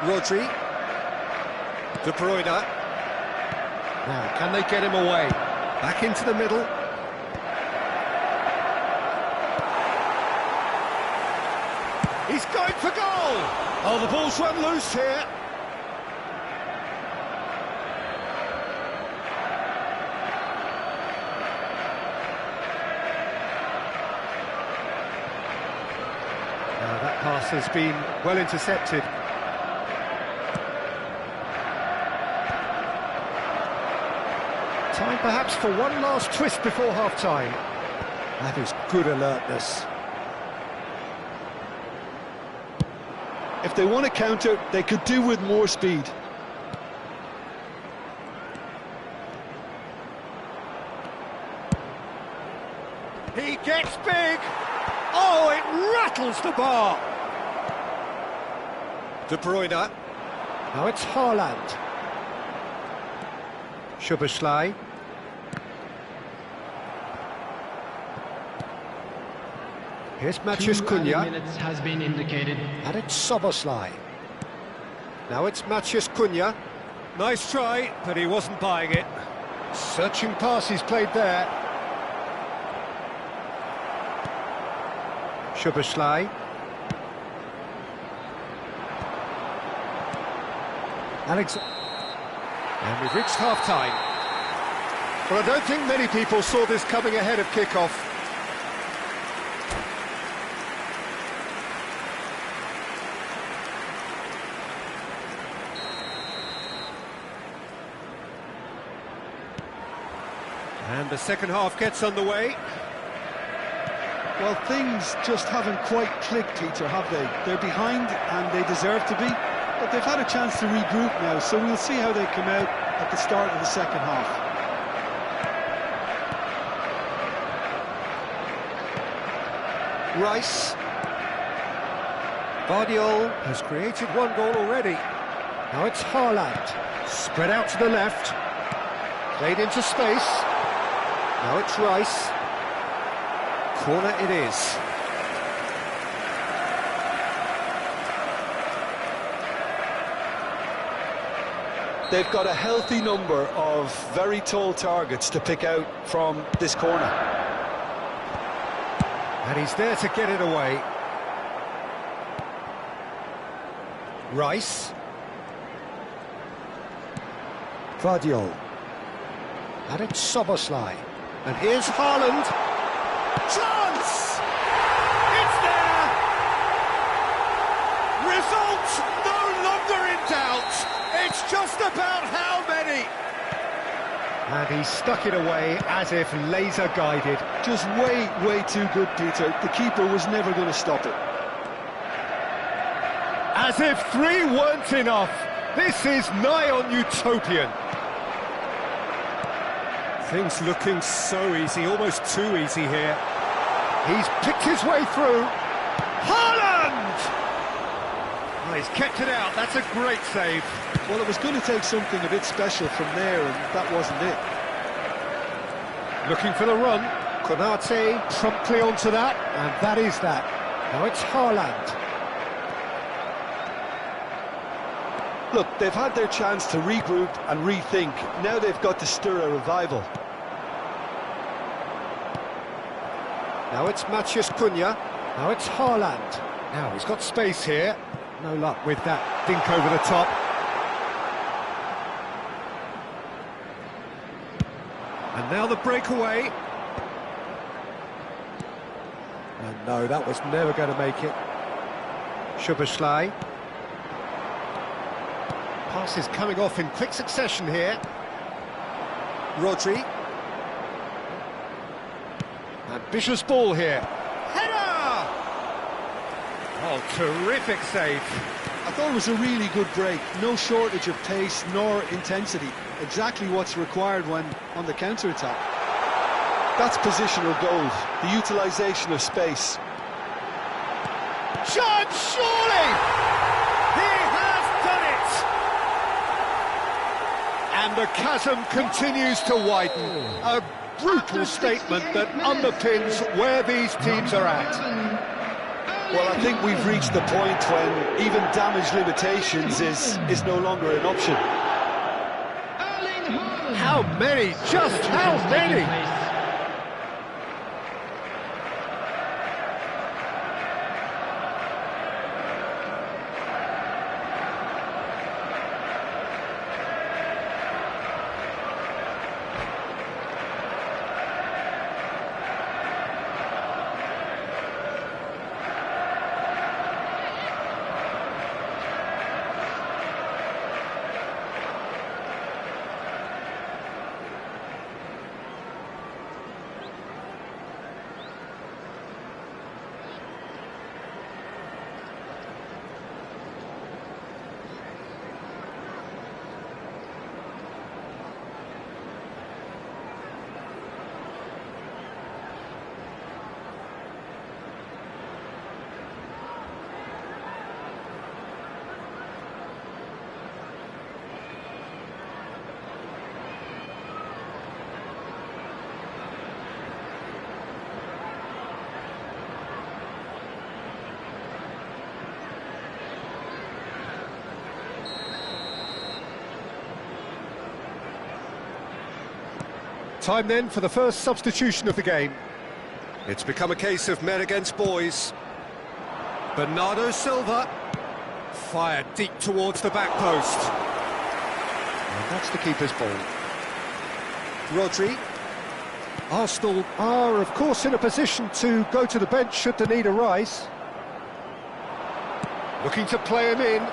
Rodri. De Bruyne. Now, can they get him away? Back into the middle. He's going for goal! Oh, the ball's run loose here. Now, that pass has been well intercepted. Time perhaps for one last twist before half-time. That is good alertness. If they want to counter, they could do with more speed. He gets big! Oh, it rattles the bar! De Bruyne. Now it's Haaland. Szoboszlai. Here's Maciej Cunha. Minutes has been indicated. And it's Szoboszlai. Now it's Maciej Cunha. Nice try, but he wasn't buying it. Searching pass he's played there. Szoboszlai. Alex. And we've reached half-time. Well, I don't think many people saw this coming ahead of kick-off. And the second half gets underway. Well, things just haven't quite clicked, Peter, have they? They're behind, and they deserve to be. But they've had a chance to regroup now, so we'll see how they come out at the start of the second half. Rice. Guardiola has created one goal already. Now it's Haaland. Spread out to the left. Played into space. Now it's Rice. Corner it is. They've got a healthy number of very tall targets to pick out from this corner. And he's there to get it away. Rice. Guardiola. And it's Szoboszlai. And here's Haaland. Chance! It's there! Result no longer in doubt. It's just about how many. And he stuck it away as if laser guided. Just way too good, Peter. The keeper was never going to stop it. As if three weren't enough. This is nigh on utopian. Things looking so easy, almost too easy here. He's picked his way through. Haaland! Oh, he's kept it out. That's a great save. Well, it was going to take something a bit special from there, and that wasn't it. Looking for the run. Konate promptly onto that, and that is that. Now it's Haaland. Look, they've had their chance to regroup and rethink. Now they've got to stir a revival. Now it's Maciej Cunha. Now it's Haaland. Now he's got space here. No luck with that dink over the top. And now the breakaway. And no, that was never going to make it. Szoboszlai. Pass is coming off in quick succession here. Rodri. Ambitious ball here. Header! Oh, terrific save. I thought it was a really good break. No shortage of pace nor intensity. Exactly what's required when on the counter-attack. That's positional goals, the utilisation of space. Chance, surely! He has done it! And the chasm continues to widen. A brutal statement that underpins where these teams are at. Well, I think we've reached the point when even damage limitations is no longer an option. How many? Just how many? Time then for the first substitution of the game. It's become a case of men against boys. Bernardo Silva fired deep towards the back post. And that's the keeper's ball. Rodri. Arsenal are, of course, in a position to go to the bench should the need arise. Looking to play him in.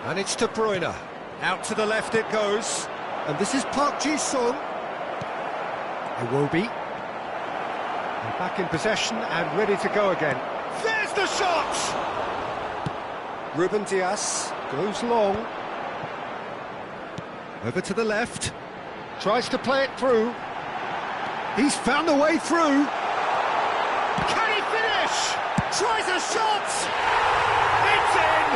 And it's De Bruyne. Out to the left it goes. And this is Park Ji-sung. Iwobi. And back in possession and ready to go again. There's the shot! Ruben Dias goes long. Over to the left. Tries to play it through. He's found the way through. Can he finish? Tries a shot! It's in!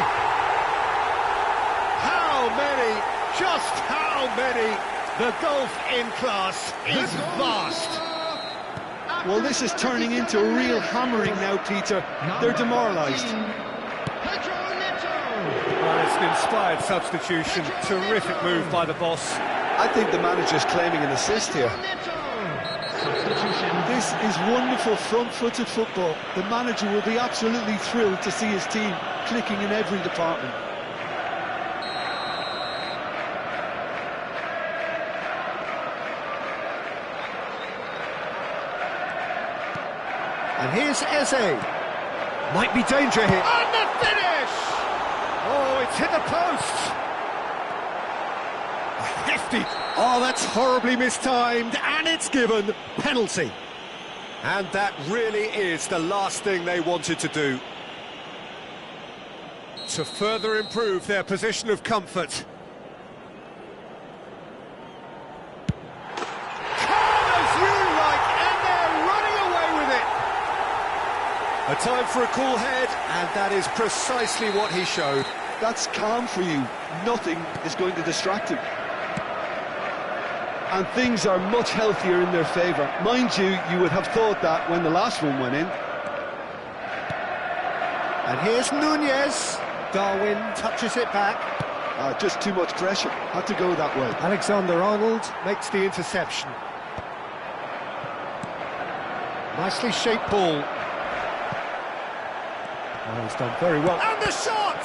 How many? Just how many? The gulf in class is vast. Well, this is turning into a real hammering now, Peter. They're demoralised. Well, it's an inspired substitution. Terrific move by the boss. I think the manager's claiming an assist here. This is wonderful front-footed football. The manager will be absolutely thrilled to see his team clicking in every department. And here's Eze. Might be danger here. And the finish! Oh, it's hit the post. A hefty. Oh, that's horribly mistimed. And it's given. Penalty. And that really is the last thing they wanted to do. To further improve their position of comfort. A time for a cool head, and that is precisely what he showed. That's calm for you. Nothing is going to distract him. And things are much healthier in their favour. Mind you, you would have thought that when the last one went in. And here's Nunez. Darwin touches it back. Just too much pressure. Had to go that way. Alexander-Arnold makes the interception. Nicely shaped ball. Oh, he's done very well. And the shot!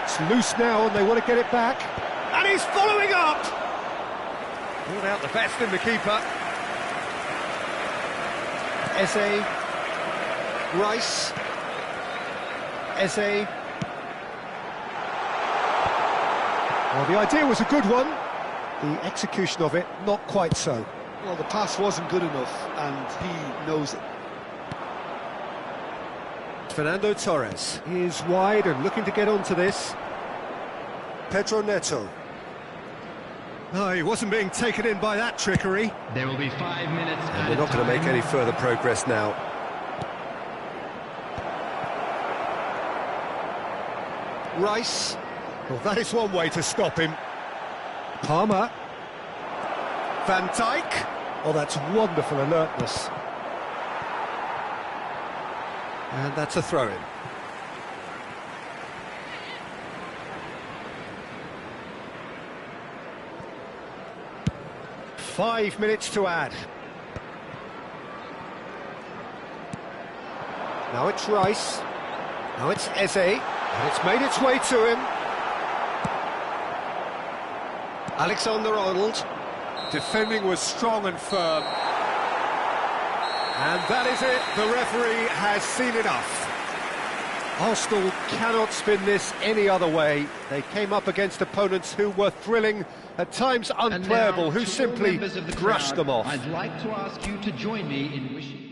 It's loose now and they want to get it back. And he's following up! Pulled out the best in the keeper. Eze. Rice. Eze. Well, the idea was a good one. The execution of it, not quite so. Well, the pass wasn't good enough, and he knows it. Fernando Torres is wide and looking to get onto this. Pedro Neto. Oh, he wasn't being taken in by that trickery. There will be 5 minutes And they're not going to make any further progress now. Rice. Well, that is one way to stop him. Palmer. Van Dijk. Oh, that's wonderful alertness. And that's a throw-in. Five minutes to add. Now it's Rice. Now it's Eze. And it's made its way to him. Alexander-Arnold. Defending was strong and firm. And that is it. The referee has seen enough. Arsenal cannot spin this any other way. They came up against opponents who were thrilling, at times unplayable, who simply brushed them off. I'd like to ask you to join me in wishing...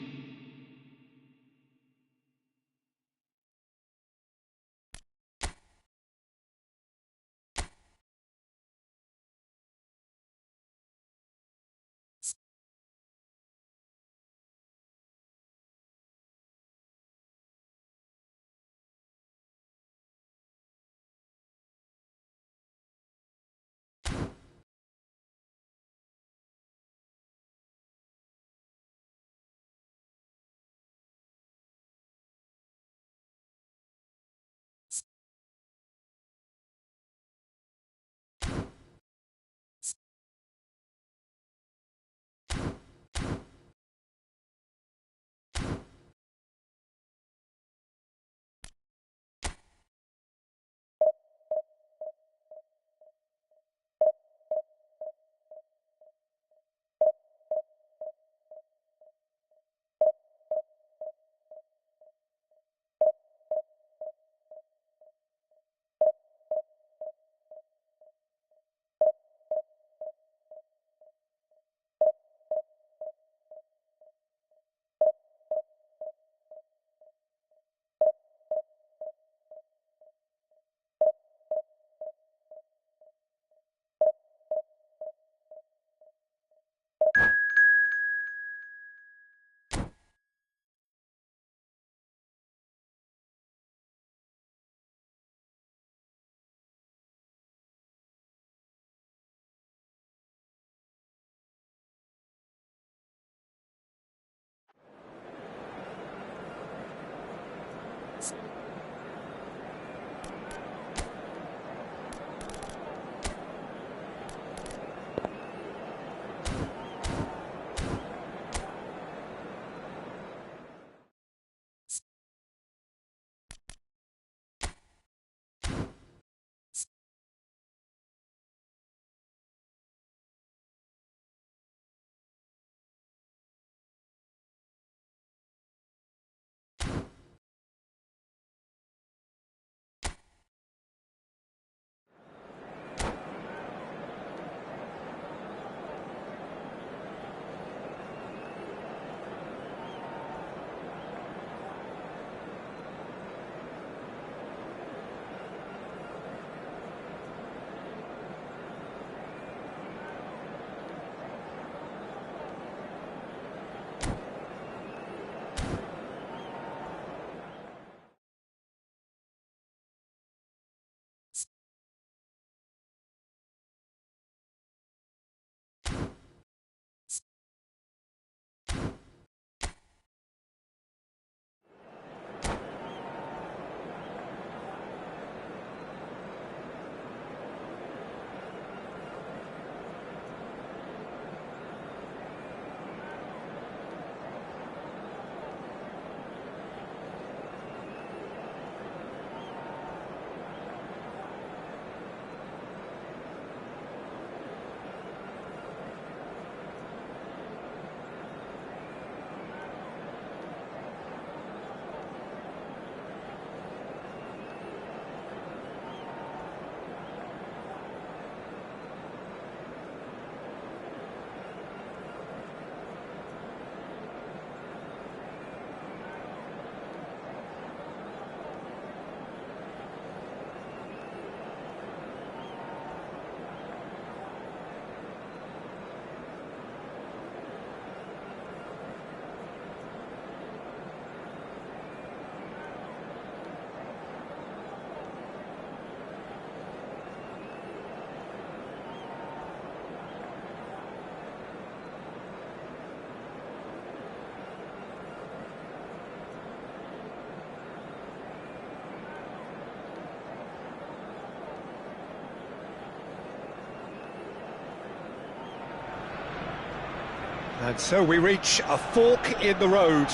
And so we reach a fork in the road.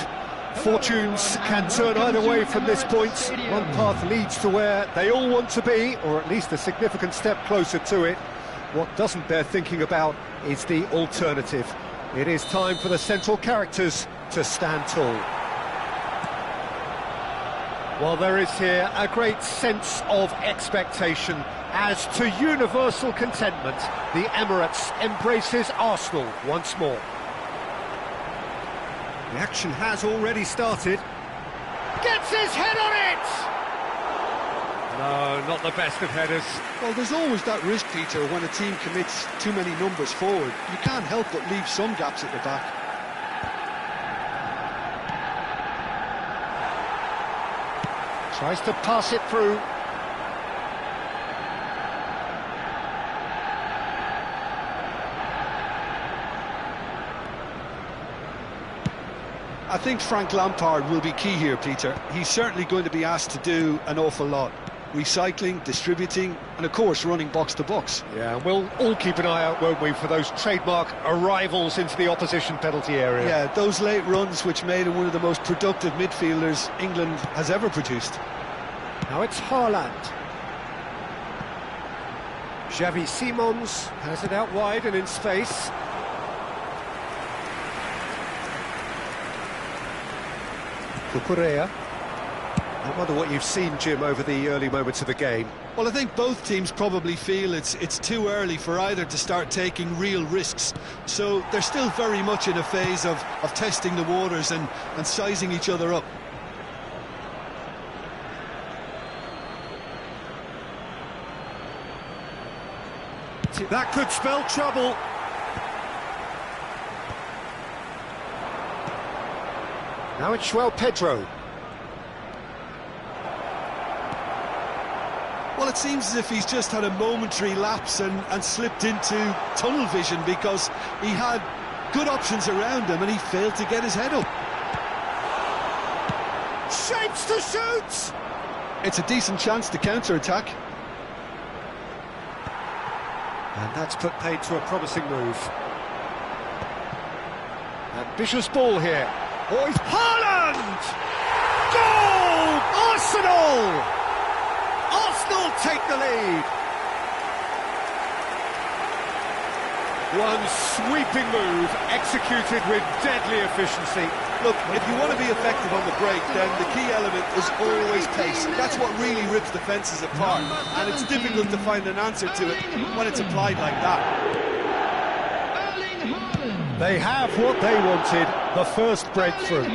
Fortunes can turn either way from this point. One path leads to where they all want to be, or at least a significant step closer to it. What doesn't bear thinking about is the alternative. It is time for the central characters to stand tall. Well, there is here a great sense of expectation. As to universal contentment, the Emirates embraces Arsenal once more. The action has already started. Gets his head on it! No, not the best of headers. Well, there's always that risk, Peter, when a team commits too many numbers forward. You can't help but leave some gaps at the back. Tries to pass it through. I think Frank Lampard will be key here, Peter. He's certainly going to be asked to do an awful lot. Recycling, distributing, and of course running box to box. Yeah, and we'll all keep an eye out, won't we, for those trademark arrivals into the opposition penalty area. Yeah, those late runs which made him one of the most productive midfielders England has ever produced. Now it's Haaland. Xavi Simons has it out wide and in space. Cucurella. I wonder what you've seen, Jim, over the early moments of the game. Well, I think both teams probably feel it's too early for either to start taking real risks. So they're still very much in a phase of testing the waters and sizing each other up. That could spell trouble. Now it's João Pedro. Well, it seems as if he's just had a momentary lapse and slipped into tunnel vision, because he had good options around him and he failed to get his head up. Shapes to shoot! It's a decent chance to counter-attack. And that's put paid to a promising move. Ambitious ball here. Oh, it's Haaland! Goal! Arsenal! Arsenal take the lead. One sweeping move, executed with deadly efficiency. Look, if you want to be effective on the break, then the key element is always pace. That's what really rips defences apart, and it's difficult to find an answer to it when it's applied like that. They have what they wanted, the first breakthrough.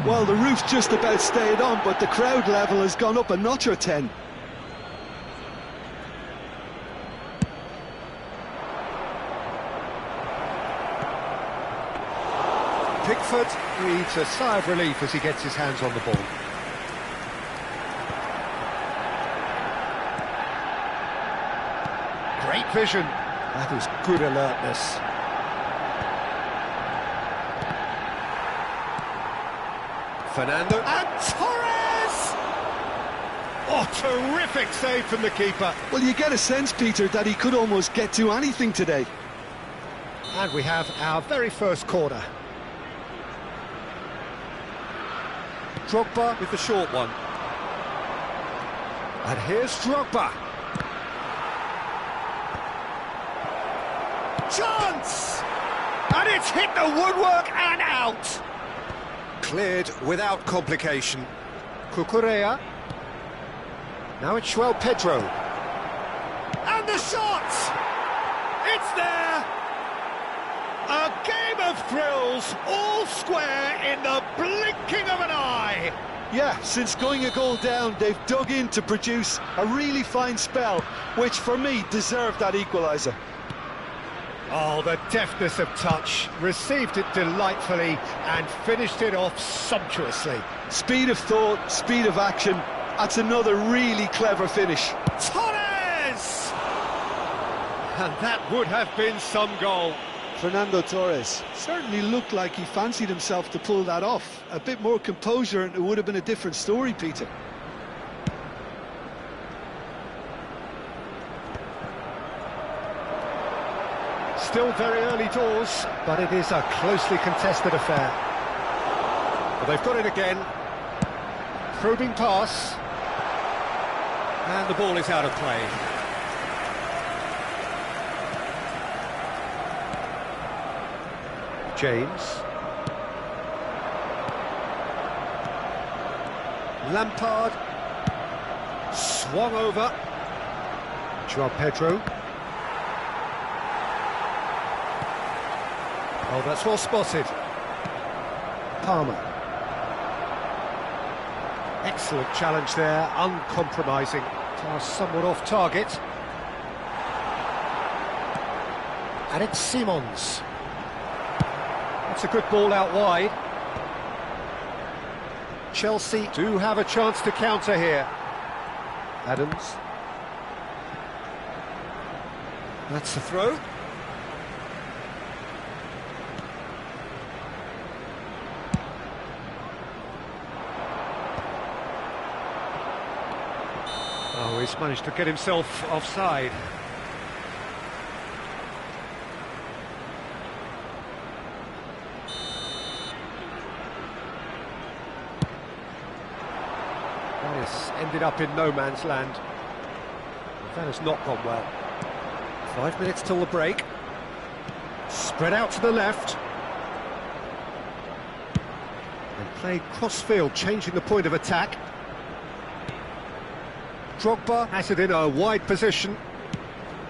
Well, the roof just about stayed on, but the crowd level has gone up a notch or 10. Pickford breathes a sigh of relief as he gets his hands on the ball. Great vision. That is good alertness. Fernando and Torres! Oh, terrific save from the keeper. Well, you get a sense, Peter, that he could almost get to anything today. And we have our very first corner. Drogba with the short one. And here's Drogba. Chance! And it's hit the woodwork and out. Cleared without complication. Cucurella. Now it's João Pedro. And the shot! It's there! A game of thrills, all square in the blinking of an eye. Yeah, since going a goal down, they've dug in to produce a really fine spell, which for me deserved that equaliser. Oh, the deftness of touch, received it delightfully and finished it off sumptuously. Speed of thought, speed of action, that's another really clever finish. Torres! And that would have been some goal. Fernando Torres certainly looked like he fancied himself to pull that off. A bit more composure and it would have been a different story, Peter. Still very early doors, but it is a closely contested affair. Well, they've got it again. Probing pass. And the ball is out of play. James. Lampard. Swung over. Joao Pedro. Oh, that's well spotted. Palmer. Excellent challenge there, uncompromising. Task somewhat off target. And it's Simons. That's a good ball out wide. Chelsea do have a chance to counter here. Adams. That's the throw. Oh, he's managed to get himself offside. That has ended up in no man's land. That has not gone well. 5 minutes till the break. Spread out to the left. And played cross-field, changing the point of attack. Drogba has it in a wide position.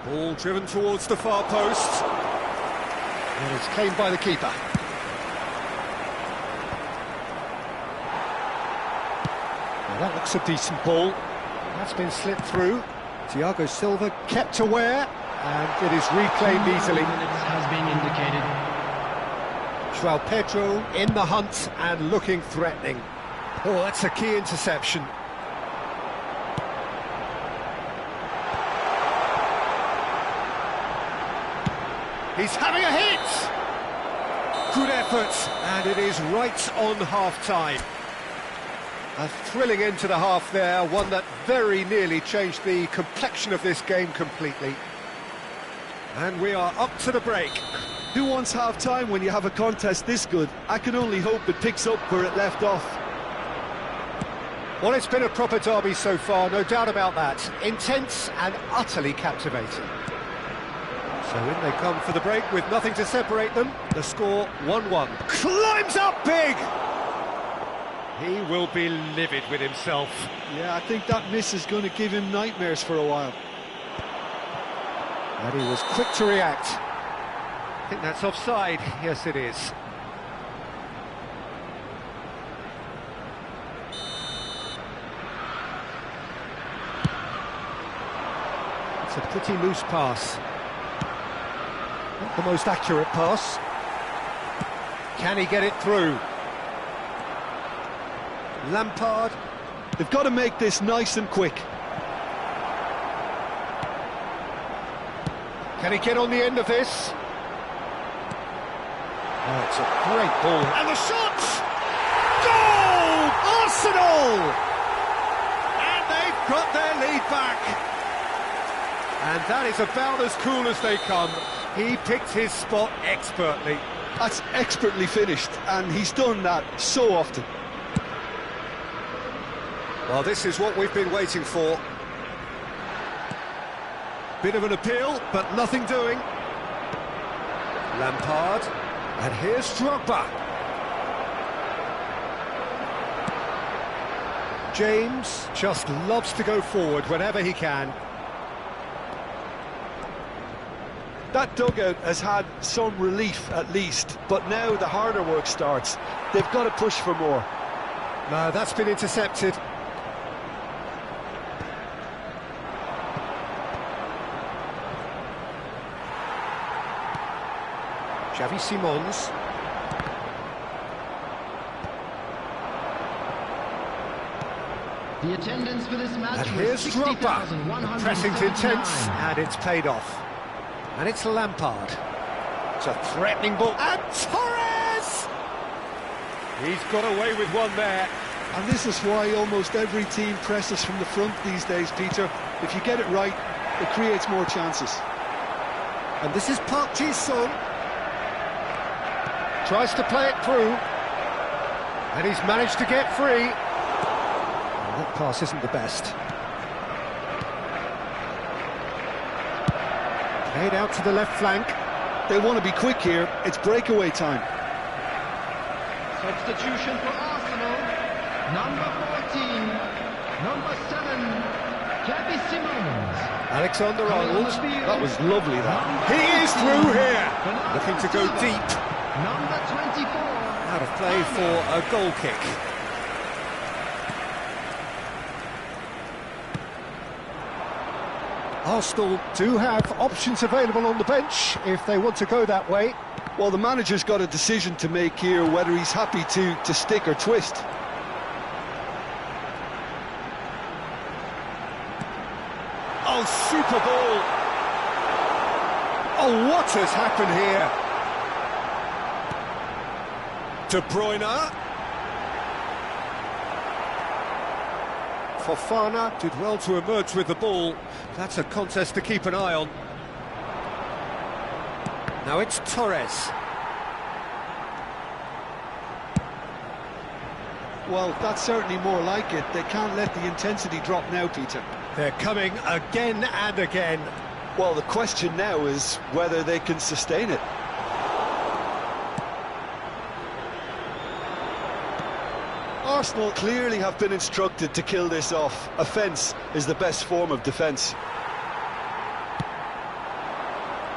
Ball driven towards the far post. And it's claimed by the keeper. Now that looks a decent ball. That's been slipped through. Thiago Silva kept aware, and it is reclaimed easily. Has been indicated. Joao Pedro in the hunt and looking threatening. Oh, that's a key interception. He's having a hit! Good effort, and it is right on half-time. A thrilling end to the half there, one that very nearly changed the complexion of this game completely. And we are up to the break. Who wants half-time when you have a contest this good? I can only hope it picks up where it left off. Well, it's been a proper derby so far, no doubt about that. Intense and utterly captivating. So in they come for the break with nothing to separate them. The score 1-1. Climbs up big! He will be livid with himself. Yeah, I think that miss is going to give him nightmares for a while. And he was quick to react. I think that's offside. Yes, it is. It's a pretty loose pass. Not the most accurate pass. Can he get it through? Lampard. They've got to make this nice and quick. Can he get on the end of this? Oh, it's a great ball. And the shot! Goal! Arsenal! And they've got their lead back. And that is about as cool as they come. He picked his spot expertly. That's expertly finished, and he's done that so often. Well, this is what we've been waiting for. Bit of an appeal, but nothing doing. Lampard, and here's Drogba. James just loves to go forward whenever he can. That dugout has had some relief at least, but now the harder work starts. They've got to push for more. No, that's been intercepted. Xavi Simons. The attendance for this match And was here's Drogba. 60,179. Pressing's intense, and it's paid off. And it's Lampard. It's a threatening ball. And Torres! He's got away with one there. And this is why almost every team presses from the front these days, Peter. If you get it right, it creates more chances. And this is Park Ji-sung. Tries to play it through. And he's managed to get free. And that pass isn't the best. Played out to the left flank. They want to be quick here. It's breakaway time. Substitution for Arsenal. Number 14. Number 7. Gabby Simons. Alexander-Arnold. That was lovely, that. He is through here. Looking to go deep. Number 24. Out of play for a goal kick. Arsenal do have options available on the bench if they want to go that way. Well, the manager's got a decision to make here, whether he's happy to stick or twist. Oh, super ball! Oh, what has happened here? De Bruyne. Fofana did well to emerge with the ball. That's a contest to keep an eye on. Now it's Torres. Well, that's certainly more like it. They can't let the intensity drop now, Peter. They're coming again and again. Well, the question now is whether they can sustain it. Arsenal clearly have been instructed to kill this off. Offence is the best form of defence.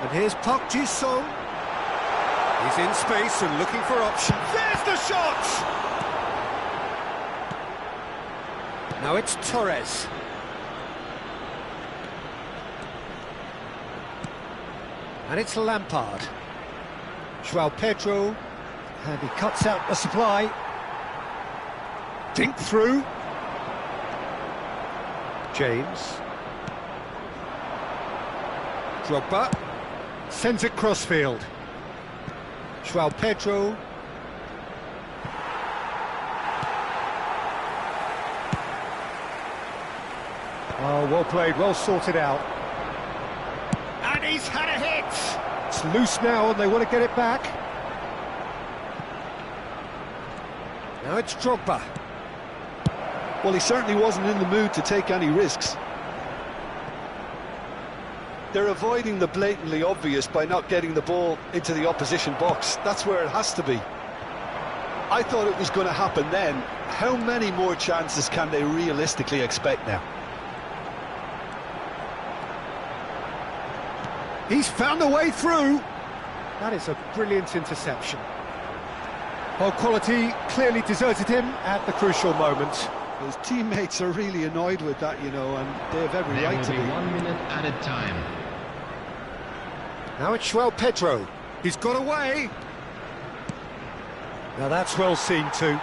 And here's Park Ji-sung. He's in space and looking for options. There's the shot! Now it's Torres. And it's Lampard. João Pedro. And he cuts out the supply. Dink through. James. Drogba. Sends it crossfield. João Pedro. Oh, well played, well sorted out. And he's had a hit! It's loose now and they want to get it back. Now it's Drogba. Well, he certainly wasn't in the mood to take any risks. They're avoiding the blatantly obvious by not getting the ball into the opposition box. That's where it has to be. I thought it was going to happen then. How many more chances can they realistically expect now? He's found a way through. That is a brilliant interception. Well, quality clearly deserted him at the crucial moment. His teammates are really annoyed with that, you know, and they have every right to be. 1 minute added time. Now it's João Pedro. He's got away. Now that's well seen too.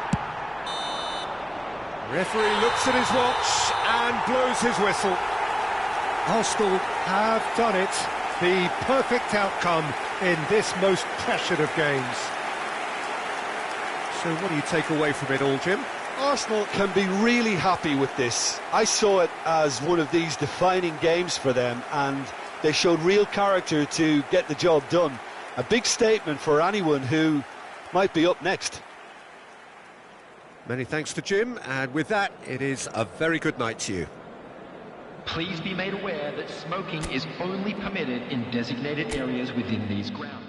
Referee looks at his watch and blows his whistle. Arsenal have done it. The perfect outcome in this most pressured of games. So what do you take away from it all, Jim? Arsenal can be really happy with this. I saw it as one of these defining games for them, and they showed real character to get the job done. A big statement for anyone who might be up next. Many thanks to Jim, and with that, it is a very good night to you. Please be made aware that smoking is only permitted in designated areas within these grounds.